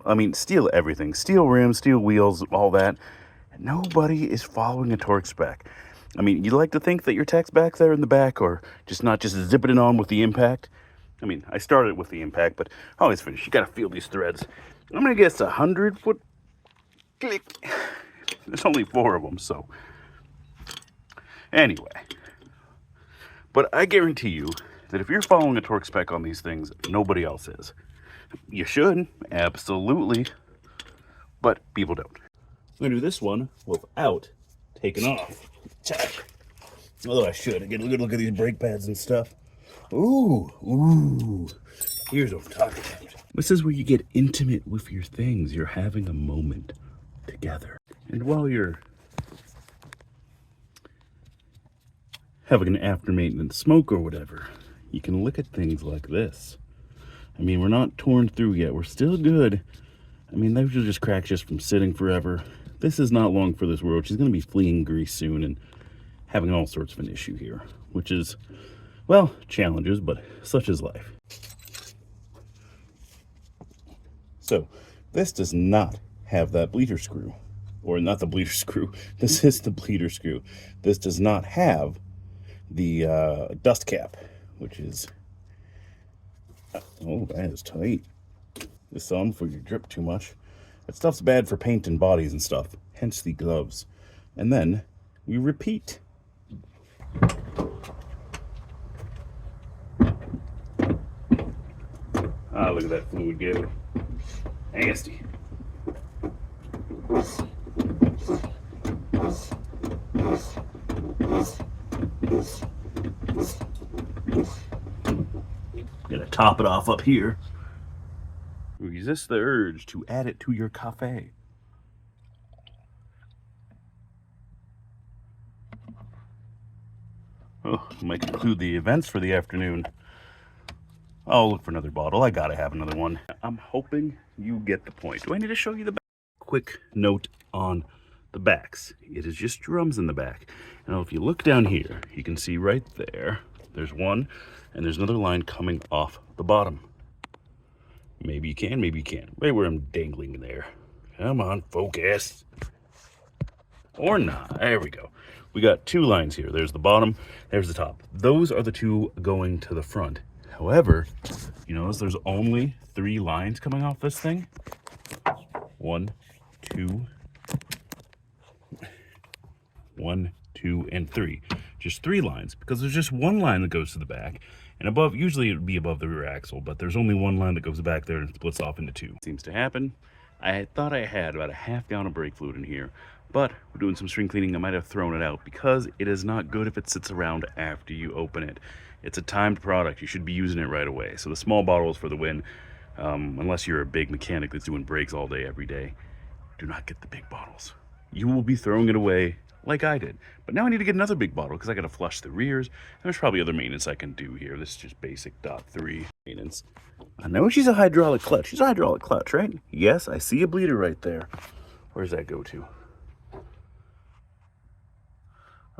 everything. Steel rims, steel wheels, all that. Nobody is following a torque spec. I mean, you like to think that your tech's back there in the back, or just not just zipping it on with the impact. I mean, I started with the impact, but I always finish. You got to feel these threads. I'm going to guess 100-foot. Click. There's only 4 of them, so. Anyway. But I guarantee you that if you're following a torque spec on these things, nobody else is. You should, absolutely. But people don't. I'm going to do this one without taking off. Check. Although I should. I get a good look at these brake pads and stuff. Ooh. Here's what I'm talking about. This is where you get intimate with your things. You're having a moment together. And while you're having an after maintenance smoke or whatever, you can look at things like this. I mean, we're not torn through yet. We're still good. I mean, those will just crack just from sitting forever. This is not long for this world. She's going to be fleeing grease soon and having all sorts of an issue here, which is, well, challenges, but such is life. So, this does not have that bleeder screw. Or not the bleeder screw. This is the bleeder screw. This does not have the dust cap, which is, oh, that is tight. This on before you drip too much. That stuff's bad for paint and bodies and stuff, hence the gloves. And then we repeat. Ah, look at that fluid go. Nasty. Gotta top it off up here. Resist the urge to add it to your cafe. Oh, might conclude the events for the afternoon. I'll look for another bottle. I gotta have another one. I'm hoping you get the point. Do I need to show you the back? Quick note on the backs. It is just drums in the back. Now, if you look down here, you can see right there, there's one, and there's another line coming off the bottom. Maybe you can, maybe you can't. Right where I'm dangling there. Come on, focus. Or not. There we go. we got two lines here. There's the bottom, there's the top. Those are the two going to the front. However, you notice there's only 3 lines coming off this thing. 1, 2, 1, 2, and 3. Just 3 lines, because there's just 1 line that goes to the back. And above, usually it would be above the rear axle, but there's only 1 line that goes back there and splits off into 2. Seems to happen. I thought I had about a half gallon of brake fluid in here, but we're doing some string cleaning. I might have thrown it out because it is not good if it sits around after you open it. It's a timed product. You should be using it right away. So the small bottle is for the win. Unless you're a big mechanic that's doing brakes all day, every day, do not get the big bottles. You will be throwing it away like I did. But now I need to get another big bottle because I got to flush the rears. There's probably other maintenance I can do here. This is just basic .3 maintenance. I know she's a hydraulic clutch. She's a hydraulic clutch, right? Yes, I see a bleeder right there. Where does that go to?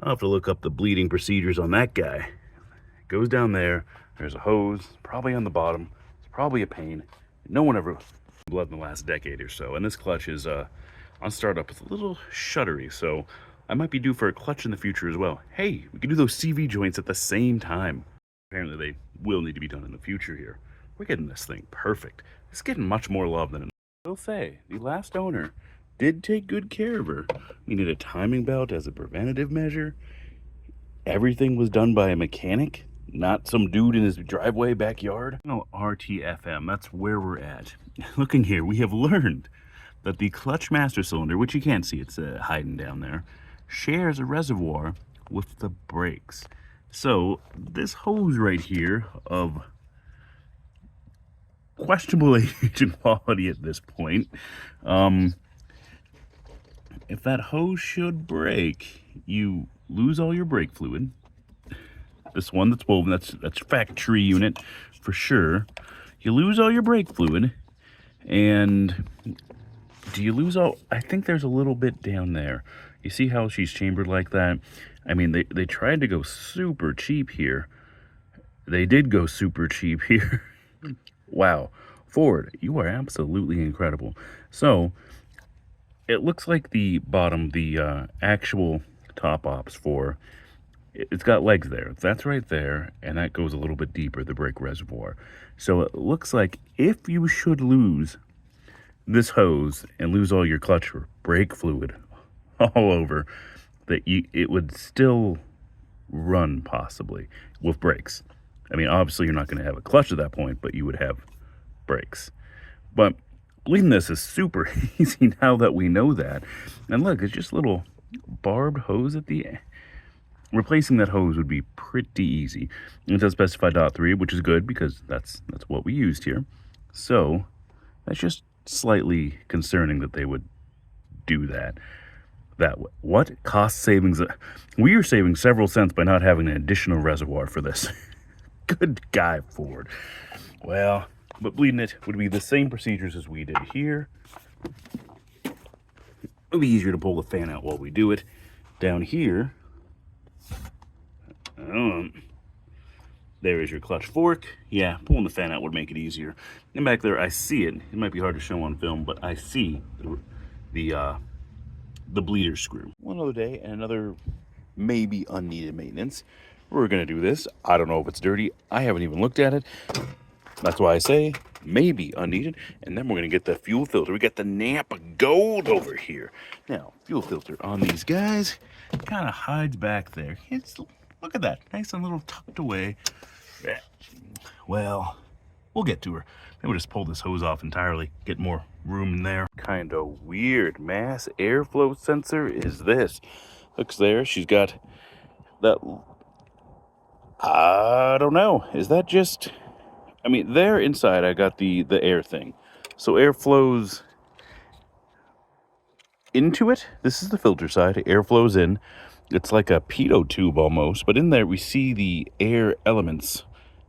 I'll have to look up the bleeding procedures on that guy. It goes down there. There's a hose, probably on the bottom. It's probably a pain. No one ever blood in the last decade or so. And this clutch is on startup. It's a little shuddery, so I might be due for a clutch in the future as well. Hey, we can do those CV joints at the same time. Apparently they will need to be done in the future here. We're getting this thing perfect. It's getting much more love than it. I will say, the last owner did take good care of her. We needed a timing belt as a preventative measure. Everything was done by a mechanic, not some dude in his driveway backyard. No, RTFM, that's where we're at. Looking here, we have learned that the clutch master cylinder, which you can't see, it's hiding down there, shares a reservoir with the brakes. So this hose right here of questionable age and quality at this point, if that hose should break, you lose all your brake fluid. This one that's woven, that's factory unit for sure. You lose all your brake fluid, and do you lose all? I think there's a little bit down there. You see how she's chambered like that? I mean, they tried to go super cheap here. They did go super cheap here. Wow. Ford, you are absolutely incredible. So it looks like the bottom, the actual top ops for, it's got legs there. That's right there, and that goes a little bit deeper, the brake reservoir. So it looks like if you should lose this hose and lose all your clutch or brake fluid all over, that it would still run possibly with brakes. I mean, obviously you're not going to have a clutch at that point, but you would have brakes. But bleeding this is super easy now that we know that. And look, it's just a little barbed hose at the end. Replacing that hose would be pretty easy. It does specify .3, which is good because that's what we used here. So that's just slightly concerning that they would do that. What cost savings? We are saving several cents by not having an additional reservoir for this. Good guy, Ford. Well, but bleeding it would be the same procedures as we did here. It'll be easier to pull the fan out while we do it. Down here, there is your clutch fork. Yeah, pulling the fan out would make it easier. And back there, I see it. It might be hard to show on film, but I see the bleeder screw. One other day and another maybe unneeded maintenance. We're gonna do this. I don't know if it's dirty. I haven't even looked at it. That's why I say maybe unneeded. And then we're gonna get the fuel filter. We got the Napa Gold over here. Now, fuel filter on these guys kind of hides back there. Look at that, nice and little tucked away. Well, we'll get to her. Maybe we'll just pull this hose off entirely, get more room in there. Kind of weird mass airflow sensor is this. Looks there, she's got that, I don't know, is that just, I mean, there inside I got the air thing. So air flows into it. This is the filter side, air flows in. It's like a pitot tube almost, but in there we see the air elements,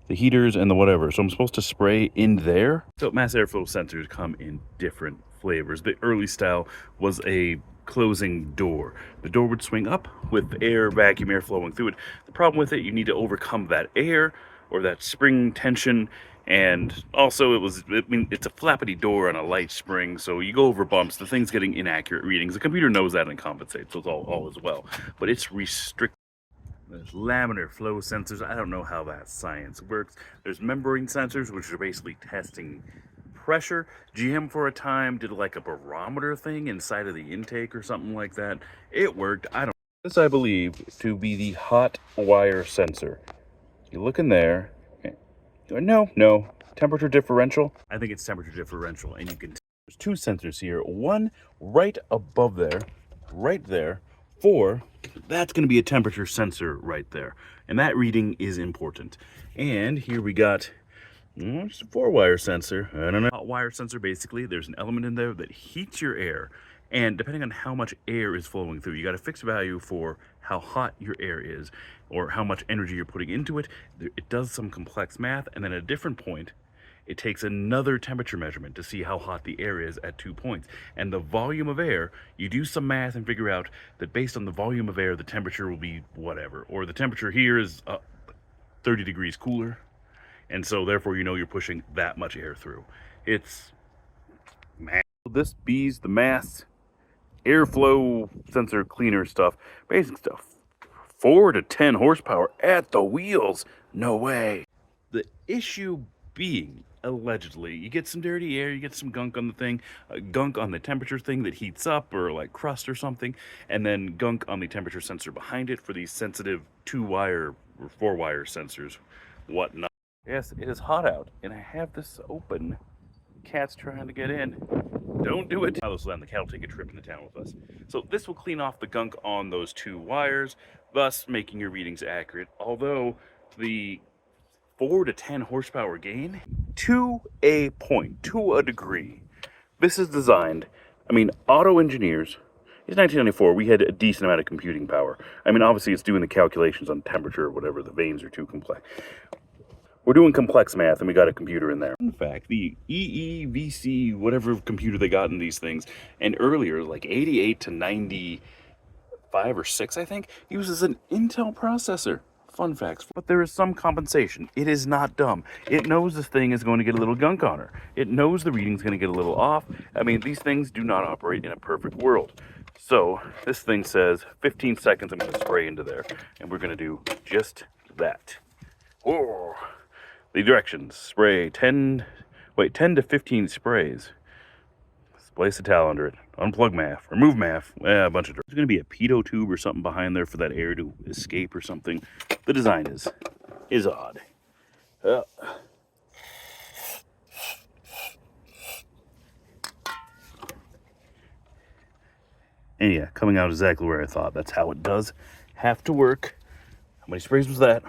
the heaters and the whatever. So I'm supposed to spray in there. So mass airflow sensors come in different flavors. The early style was a closing door. The door would swing up with air, vacuum air flowing through it. The problem with it, you need to overcome that air or that spring tension And also I mean, it's a flappity door on a light spring, so you go over bumps, the thing's getting inaccurate readings. The computer knows that and compensates, so it's all as well. But it's restricted. There's laminar flow sensors. I don't know how that science works. There's membrane sensors, which are basically testing pressure. GM for a time did like a barometer thing inside of the intake or something like that. It worked. I don't. This I believe to be the hot wire sensor. You look in there. No. Temperature differential. I think it's temperature differential, and you can. There's two sensors here. One right above there, right there. That's going to be a temperature sensor right there, and that reading is important. And here we got just a 4-wire sensor. I don't know. Hot wire sensor, basically, there's an element in there that heats your air, and depending on how much air is flowing through, you got a fixed value for how hot your air is or how much energy you're putting into it. It does some complex math, and then at a different point, it takes another temperature measurement to see how hot the air is at 2 points. And the volume of air, you do some math and figure out that based on the volume of air, the temperature will be whatever. Or the temperature here is 30 degrees cooler. And so therefore, you know you're pushing that much air through. It's math. This bees the mass airflow sensor cleaner stuff, basic stuff. 4 to 10 horsepower at the wheels. No way. The issue being, allegedly, you get some dirty air, you get some gunk on the thing, gunk on the temperature thing that heats up, or like crust or something, and then gunk on the temperature sensor behind it for these sensitive 2-wire or 4-wire sensors, whatnot. Yes, it is hot out, and I have this open. Cat's trying to get in. Don't do it. Now this will end. The cat will take a trip into town with us. So this will clean off the gunk on those 2 wires, thus making your readings accurate. Although the 4 to 10 horsepower gain to a point, to a degree. This is designed, I mean, auto engineers. It's 1994. We had a decent amount of computing power. I mean, obviously, it's doing the calculations on temperature or whatever. The vanes are too complex. We're doing complex math, and we got a computer in there. In fact, the EEVC, whatever computer they got in these things, and earlier, like 88 to 95 or 6, I think, uses an Intel processor. Fun facts. But there is some compensation. It is not dumb. It knows this thing is going to get a little gunk on her. It knows the reading's going to get a little off. I mean, these things do not operate in a perfect world. So this thing says 15 seconds I'm going to spray into there. And we're going to do just that. Oh. The directions: spray 10 to 15 sprays. Place a towel under it. Unplug MAF. Remove MAF. A bunch of dirt. There's going to be a pitot tube or something behind there for that air to escape or something. The design is odd. And yeah, coming out exactly where I thought. That's how it does have to work. How many sprays was that?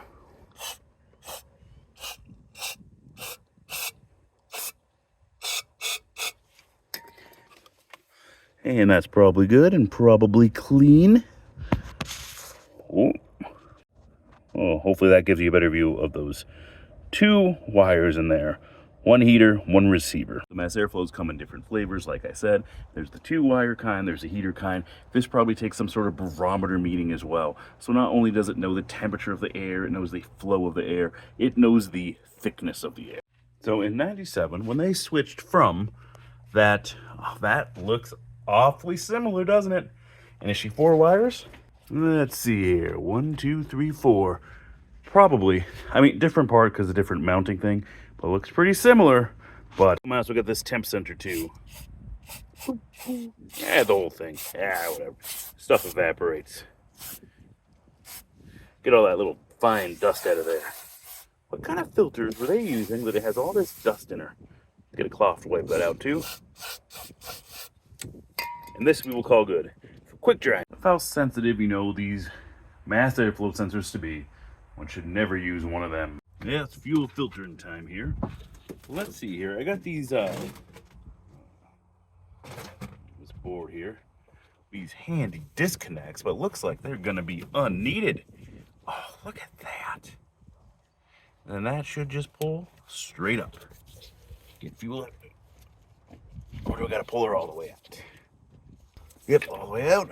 And that's probably good and probably clean. Oh. Hopefully that gives you a better view of those 2 wires in there. 1 heater, 1 receiver. The mass airflows come in different flavors, like I said. There's the 2-wire kind, there's the heater kind. This probably takes some sort of barometer meaning as well. So not only does it know the temperature of the air, it knows the flow of the air, it knows the thickness of the air. So in 97, when they switched from that, that looks awfully similar, doesn't it? And is she 4 wires? Let's see here. 1, 2, 3, 4. Probably. I mean, different part because of different mounting thing, but it looks pretty similar. But I might as well get this temp sensor too. Yeah, the whole thing. Yeah, whatever. Stuff evaporates. Get all that little fine dust out of there. What kind of filters were they using that it has all this dust in her? Get a cloth to wipe that out too. And this we will call good. Quick dry. How sensitive you know these mass airflow sensors to be. One should never use one of them. Yeah, it's fuel filtering time here. Let's see here. I got these this board here. These handy disconnects, but it looks like they're gonna be unneeded. Oh, look at that. And that should just pull straight up. Get fuel out. Or do I gotta pull her all the way out? Yep, all the way out.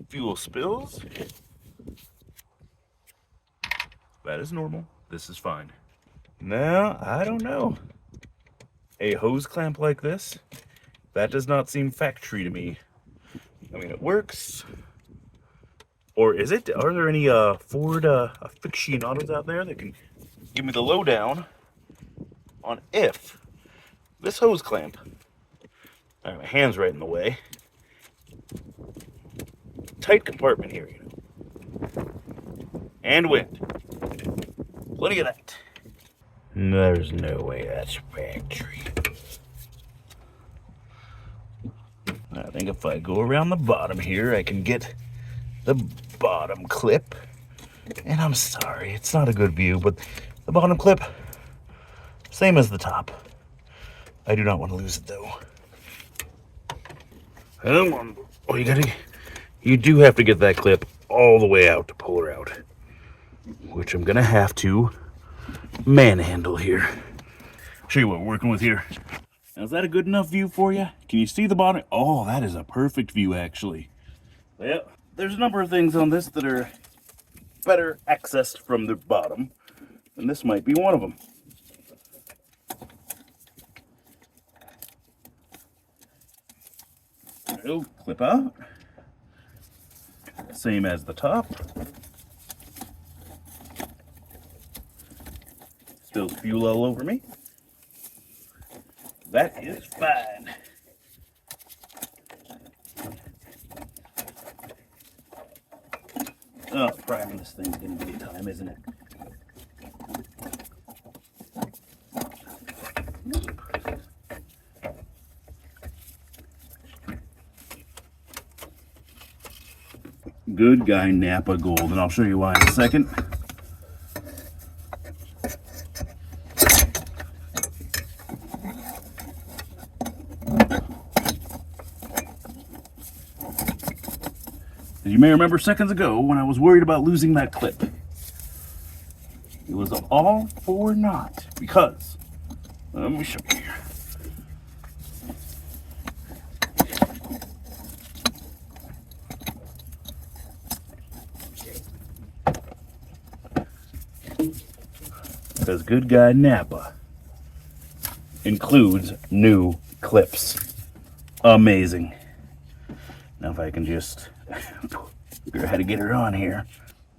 Fuel spills. That is normal. This is fine. No, I don't know. A hose clamp like this? That does not seem factory to me. I mean, it works. Or is it? Are there any Ford aficionados out there that can give me the lowdown on if this hose clamp, all right, my hand's right in the way, tight compartment here, you know, and wind, plenty of that. There's no way that's factory. I think if I go around the bottom here, I can get the bottom clip. And I'm sorry, it's not a good view, but the bottom clip, same as the top. I do not want to lose it though. Come on. Oh, you do have to get that clip all the way out to pull her out, which I'm gonna have to manhandle here. Show you what we're working with here. Now, is that a good enough view for you? Can you see the bottom? Oh, that is a perfect view, actually. Well, there's a number of things on this that are better accessed from the bottom, and this might be one of them. It'll clip out. Same as the top. Spills fuel all over me. That is fine. Oh, priming this thing's gonna be time, isn't it? Good guy Napa Gold, and I'll show you why in a second. As you may remember seconds ago when I was worried about losing that clip, it was all for naught because, let me show you here. Because good guy Napa includes new clips. Amazing. Now if I can just figure out how to get her on here.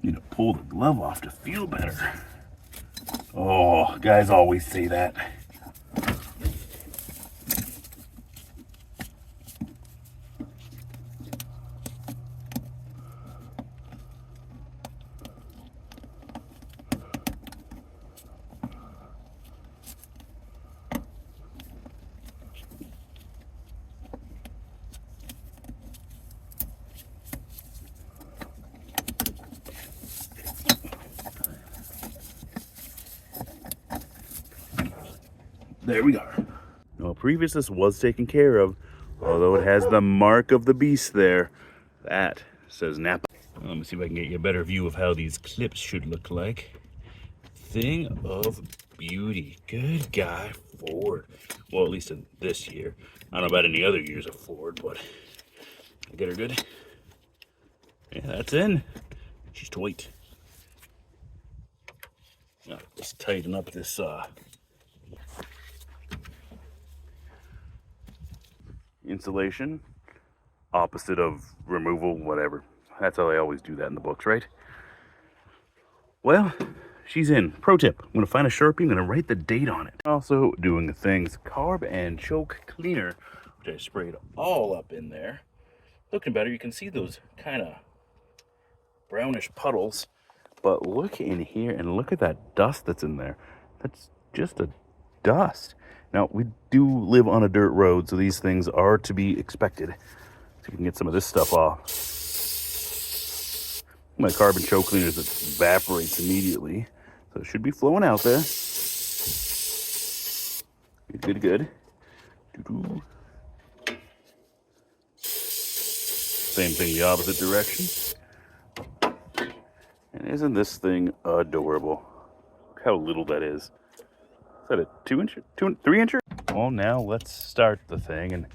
Need to pull the glove off to feel better. Oh, guys always say that. There we are. Well, previous this was taken care of, although it has the mark of the beast there. That says Napa. Let me see if I can get you a better view of how these clips should look like. Thing of beauty. Good guy Ford. Well, at least in this year. I don't know about any other years of Ford, but I get her good. Yeah, that's in. She's tight. Now, just tighten up this insulation, opposite of removal, whatever. That's how they always do that in the books, right? Well, she's in. Pro tip, I'm gonna find a Sharpie, I'm gonna write the date on it. Also doing the things, carb and choke cleaner, which I sprayed all up in there. Looking better, you can see those kind of brownish puddles, but look in here and look at that dust that's in there. That's just a dust. Now, we do live on a dirt road, so these things are to be expected. So you can get some of this stuff off. My carbon choke cleaner evaporates immediately, so it should be flowing out there. Good, good. Doo-doo. Same thing the opposite direction. And isn't this thing adorable? Look how little that is. Is that a 3-incher? Well, now let's start the thing. And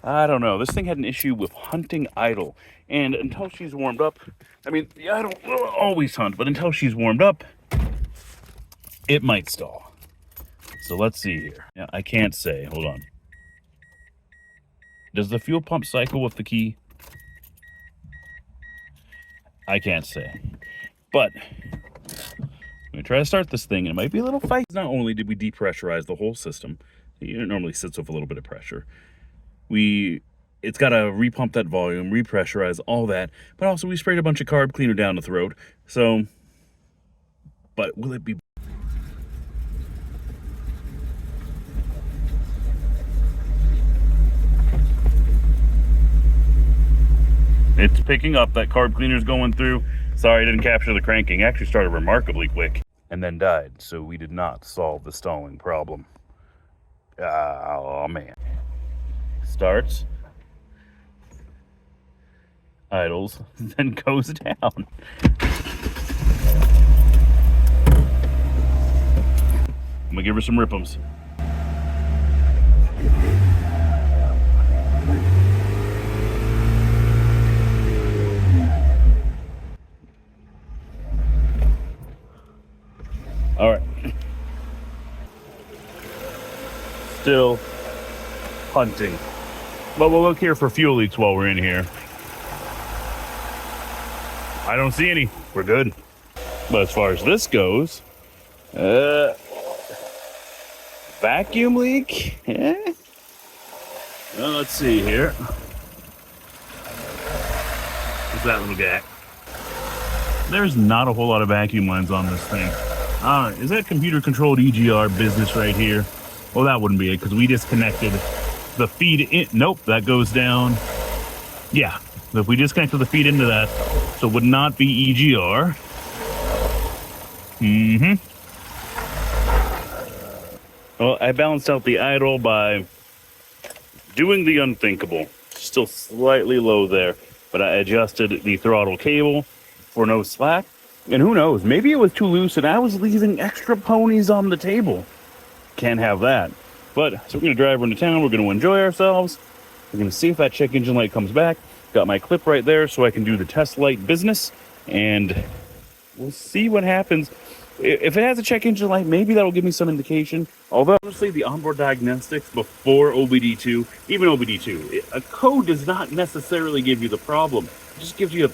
I don't know. This thing had an issue with hunting idle. And until she's warmed up, I mean, the idle will always hunt, but until she's warmed up, it might stall. So let's see here. Yeah, I can't say. Hold on. Does the fuel pump cycle with the key? I can't say. But I'm going to try to start this thing, and it might be a little fight. Not only did we depressurize the whole system, it normally sits with a little bit of pressure. It's got to repump that volume, repressurize, all that. But also we sprayed a bunch of carb cleaner down the throat. So, but will it be... It's picking up. That carb cleaner's going through. Sorry, I didn't capture the cranking. Actually started remarkably quick. And then died, so we did not solve the stalling problem. Oh, man. Starts. Idles. Then goes down. I'm gonna give her some rip'ems. All right. Still hunting. But we'll look here for fuel leaks while we're in here. I don't see any. We're good. But as far as this goes, vacuum leak? Yeah. Well, let's see here. What's that little guy? There's not a whole lot of vacuum lines on this thing. Is that computer-controlled EGR business right here? Well, that wouldn't be it, because we disconnected the feed in. Nope, that goes down. Yeah, if we disconnected the feed into that, so it would not be EGR. Well, I balanced out the idle by doing the unthinkable. Still slightly low there, but I adjusted the throttle cable for no slack. And who knows, maybe it was too loose and I was leaving extra ponies on the table. Can't have that. But, so we're going to drive into town, we're going to enjoy ourselves. We're going to see if that check engine light comes back. Got my clip right there so I can do the test light business. And we'll see what happens. If it has a check engine light, maybe that'll give me some indication. Although, honestly, the onboard diagnostics before OBD2, even OBD2, a code does not necessarily give you the problem. It just gives you a...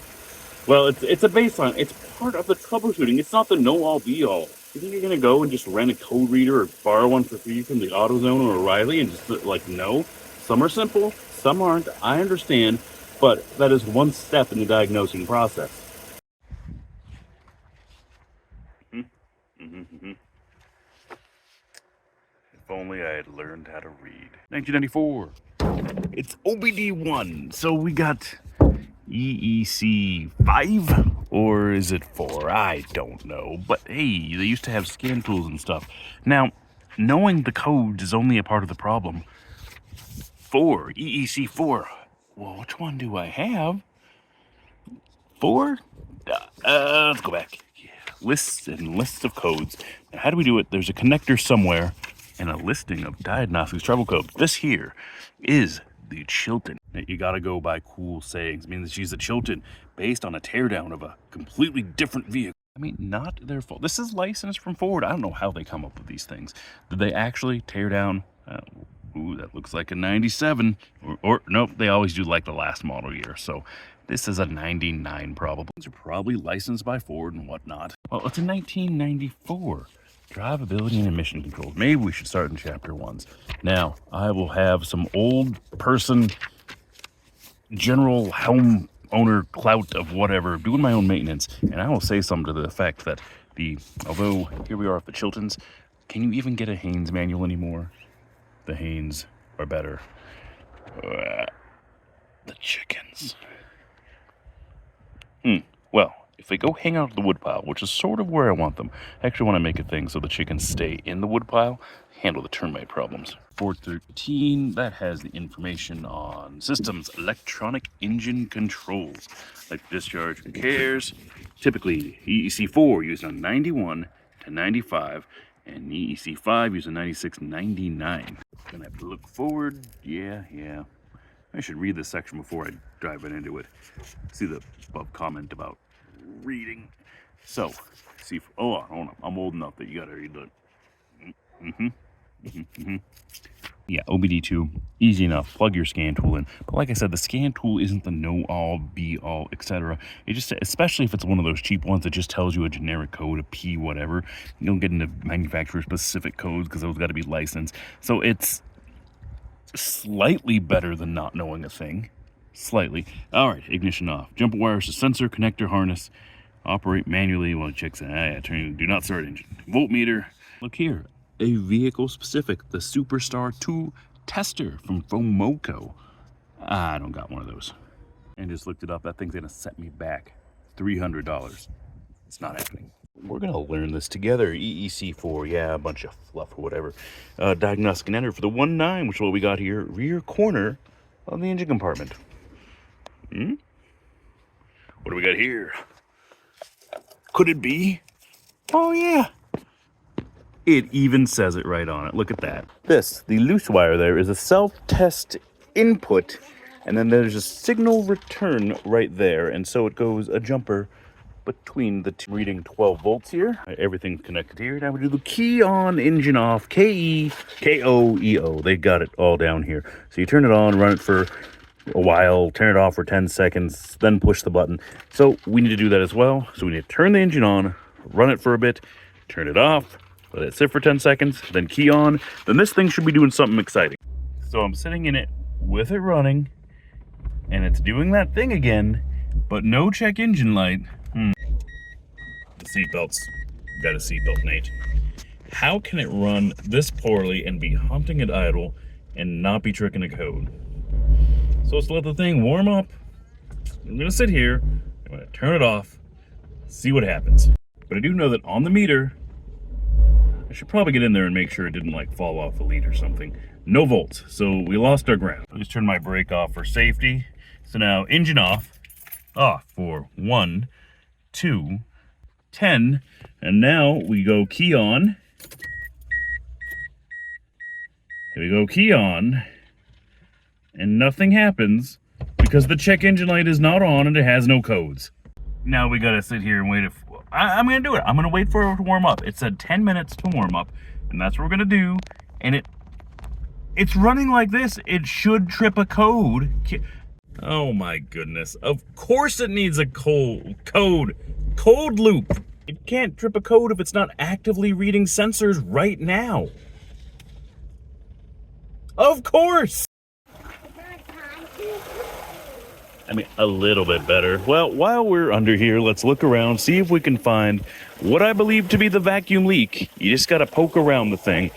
Well, it's a baseline. It's part of the troubleshooting. It's not the know-all, be-all. You think you're going to go and just rent a code reader or borrow one for free from the AutoZone or O'Reilly and just, like, no? Some are simple, some aren't. I understand, but that is one step in the diagnosing process. If only I had learned how to read. 1994. It's OBD1. So we got... EEC 5 or is it 4? I don't know. But hey, they used to have scan tools and stuff. Now, knowing the code is only a part of the problem. 4, EEC 4. Well, which one do I have? 4? Let's go back. Yeah. Lists and lists of codes. Now, how do we do it? There's a connector somewhere and a listing of diagnostics trouble codes. This here is the Chilton. You gotta go by cool sayings. I mean, she's a Chilton based on a teardown of a completely different vehicle. I mean, not their fault. This is licensed from Ford. I don't know how they come up with these things. Did they actually tear down? Ooh, that looks like a 97. Or nope, they always do like the last model year. So this is a 99 probably. These are probably licensed by Ford and whatnot. Well, it's a 1994. Drivability and emission controls. Maybe we should start in chapter 1s. Now, I will have some old person, general home owner clout of whatever, doing my own maintenance, and I will say something to the effect that although here we are at the Chiltons, can you even get a Haynes manual anymore? The Haynes are better. The chickens. Well, if they go hang out at the woodpile, which is sort of where I want them, I actually want to make a thing so the chickens stay in the woodpile, handle the termite problems. 413, that has the information on systems, electronic engine controls, like discharge and cares. Typically, EEC4 used on 91 to 95, and EEC5 used on 96 to 99. Gonna have to look forward. Yeah. I should read this section before I dive into it. See the above comment about reading. So, see, hold on. I'm old enough that you gotta read the. Yeah, OBD2, easy enough. Plug your scan tool in. But like I said, the scan tool isn't the know-all, be-all, etc. It just, especially if it's one of those cheap ones that just tells you a generic code, a P, whatever. You don't get into manufacturer-specific codes because those got to be licensed. So it's slightly better than not knowing a thing. Slightly. All right, ignition off. Jumper wires to sensor, connector, harness. Operate manually while it checks in. Turn, do not start engine. Voltmeter. Look here. A vehicle specific, the Superstar 2 tester from Fomoco. I don't got one of those. And just looked it up. That thing's gonna set me back $300. It's not happening. We're gonna learn this together. EEC4, yeah, a bunch of fluff or whatever. Diagnostic and enter for the 1.9, which is what we got here. Rear corner of the engine compartment. What do we got here? Could it be? Oh yeah. It even says it right on it. Look at that. The loose wire there, is a self-test input, and then there's a signal return right there. And so it goes a jumper between the two, reading 12 volts here. Everything's connected here. Now we do the key on, engine off, KE, KO, They got it all down here. So you turn it on, run it for a while, turn it off for 10 seconds, then push the button. So we need to do that as well. So we need to turn the engine on, run it for a bit, turn it off, let it sit for 10 seconds, then key on. Then this thing should be doing something exciting. So I'm sitting in it with it running, and it's doing that thing again, but no check engine light. The seatbelts. Got a seatbelt, Nate. How can it run this poorly and be hunting at idle and not be tricking a code? So let's let the thing warm up. I'm gonna sit here, I'm gonna turn it off, see what happens. But I do know that on the meter, I should probably get in there and make sure it didn't like fall off a lead or something. No volts, so we lost our ground. I'll just turn my brake off for safety. So now engine off for 1, 2, 10, and now we go key on. Here we go, key on, and nothing happens because the check engine light is not on and it has no codes. Now we gotta sit here and wait. I'm gonna do it. I'm gonna wait for it to warm up. It said 10 minutes to warm up, and that's what we're gonna do. And it's running like this. It should trip a code. Oh my goodness. Of course it needs a code loop. It can't trip a code if it's not actively reading sensors right now. Of course. I mean, a little bit better. Well, while we're under here, let's look around, see if we can find what I believe to be the vacuum leak. You just gotta poke around the thing.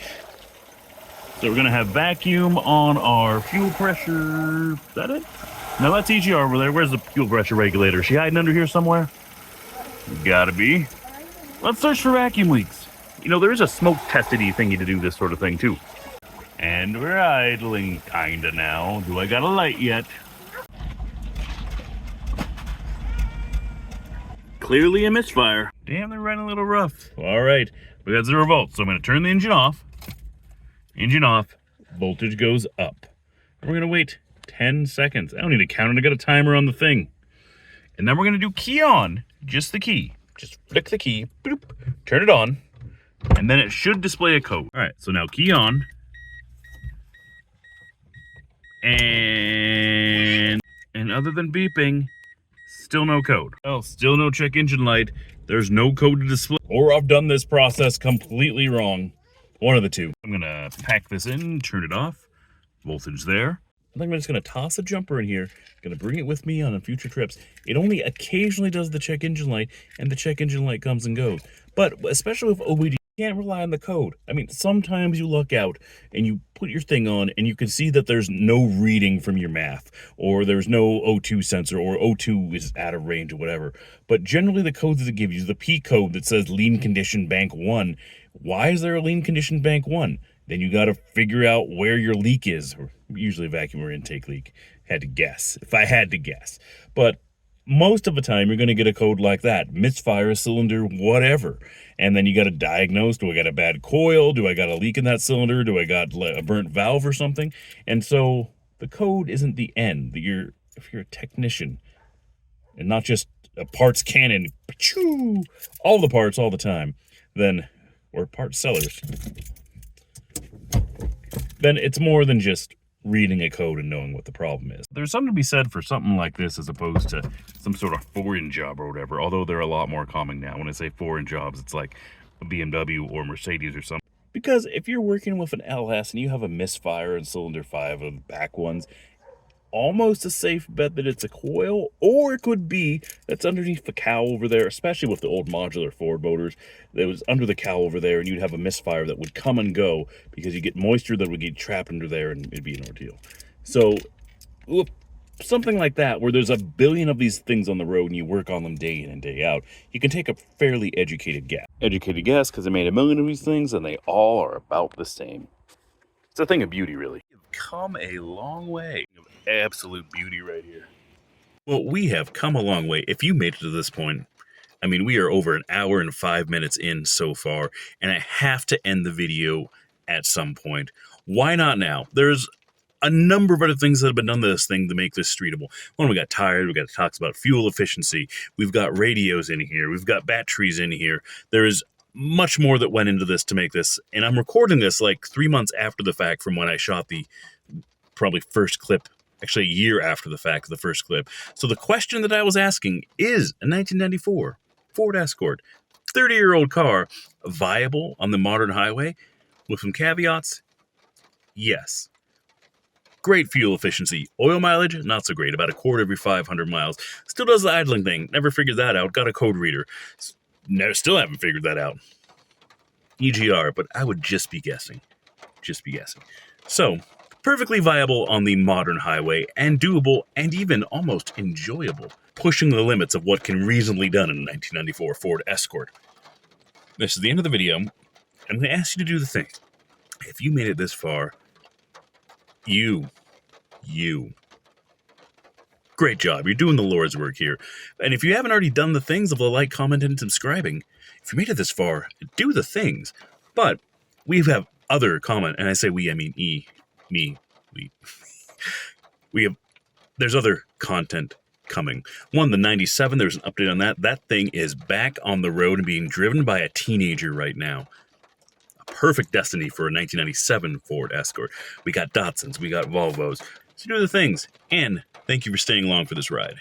So we're gonna have vacuum on our fuel pressure. Is that it? No, that's EGR over there. Where's the fuel pressure regulator? Is she hiding under here somewhere? Gotta be. Let's search for vacuum leaks. You know, there is a smoke tested-y thingy to do this sort of thing too. And we're idling kinda now. Do I got a light yet? Clearly a misfire. Damn, they're running a little rough. All right, we got 0 volts, so I'm gonna turn the engine off. Engine off, voltage goes up. And we're gonna wait 10 seconds. I don't need to count it, I got a timer on the thing. And then we're gonna do key on, just the key. Just flick the key, boop, turn it on, and then it should display a code. All right, so now key on. And other than beeping, still no code. Well, still no check engine light. There's no code to display. Or I've done this process completely wrong. One of the two. I'm gonna pack this in, turn it off. Voltage there. I think I'm just gonna toss a jumper in here. Gonna bring it with me on future trips. It only occasionally does the check engine light, and the check engine light comes and goes. But especially with OBD, you can't rely on the code. I mean, sometimes you luck out and you put your thing on and you can see that there's no reading from your math, or there's no O2 sensor, or O2 is out of range or whatever. But generally the codes that it gives you, the P code that says lean condition bank 1. Why is there a lean condition bank 1? Then you got to figure out where your leak is, or usually a vacuum or intake leak. Had to guess, if I had to guess. But most of the time, you're going to get a code like that. Misfire, cylinder, whatever. And then you got to diagnose, do I got a bad coil? Do I got a leak in that cylinder? Do I got a burnt valve or something? And so the code isn't the end. If you're a technician and not just a parts cannon, all the parts all the time, then we're part sellers. then it's more than just reading a code and knowing what the problem is. There's something to be said for something like this as opposed to some sort of foreign job or whatever, although they're a lot more common now. When I say foreign jobs, it's like a BMW or Mercedes or something. Because if you're working with an LS and you have a misfire in cylinder 5 of the back ones, almost a safe bet that it's a coil, or it could be that's underneath the cowl over there, especially with the old modular Ford motors. That was under the cowl over there, and you'd have a misfire that would come and go because you get moisture that would get trapped under there, and it'd be an ordeal. So, something like that, where there's a billion of these things on the road and you work on them day in and day out, you can take a fairly educated guess. Educated guess because I made a million of these things and they all are about the same. It's a thing of beauty, really. We've come a long way. Absolute beauty right here. Well, we have come a long way. If you made it to this point, I mean, we are over an hour and 5 minutes in so far, and I have to end the video at some point. Why not now? There's a number of other things that have been done to this thing to make this streetable. One, we got tires, we got talks about fuel efficiency, we've got radios in here, we've got batteries in here. There is much more that went into this to make this, and I'm recording this like 3 months after the fact from when I shot the probably first clip, actually a year after the fact of the first clip. So the question that I was asking, is a 1994 Ford Escort 30-year-old car viable on the modern highway? With some caveats, yes. Great fuel efficiency. Oil mileage, not so great, about a quarter every 500 miles. Still does the idling thing, never figured that out, got a code reader. No, still haven't figured that out. EGR, but I would just be guessing. Just be guessing. So, perfectly viable on the modern highway, and doable, and even almost enjoyable, pushing the limits of what can reasonably be done in a 1994 Ford Escort. This is the end of the video. I'm going to ask you to do the thing. If you made it this far, you. Great job. You're doing the Lord's work here. And if you haven't already done the things of the like, comment, and subscribing, if you made it this far, do the things. But we have other comment, and I say we, I mean me, we have, there's other content coming. One, the 97, there's an update on that. That thing is back on the road and being driven by a teenager right now. A perfect destiny for a 1997 Ford Escort. We got Datsuns, we got Volvos. So do the things. And thank you for staying along for this ride.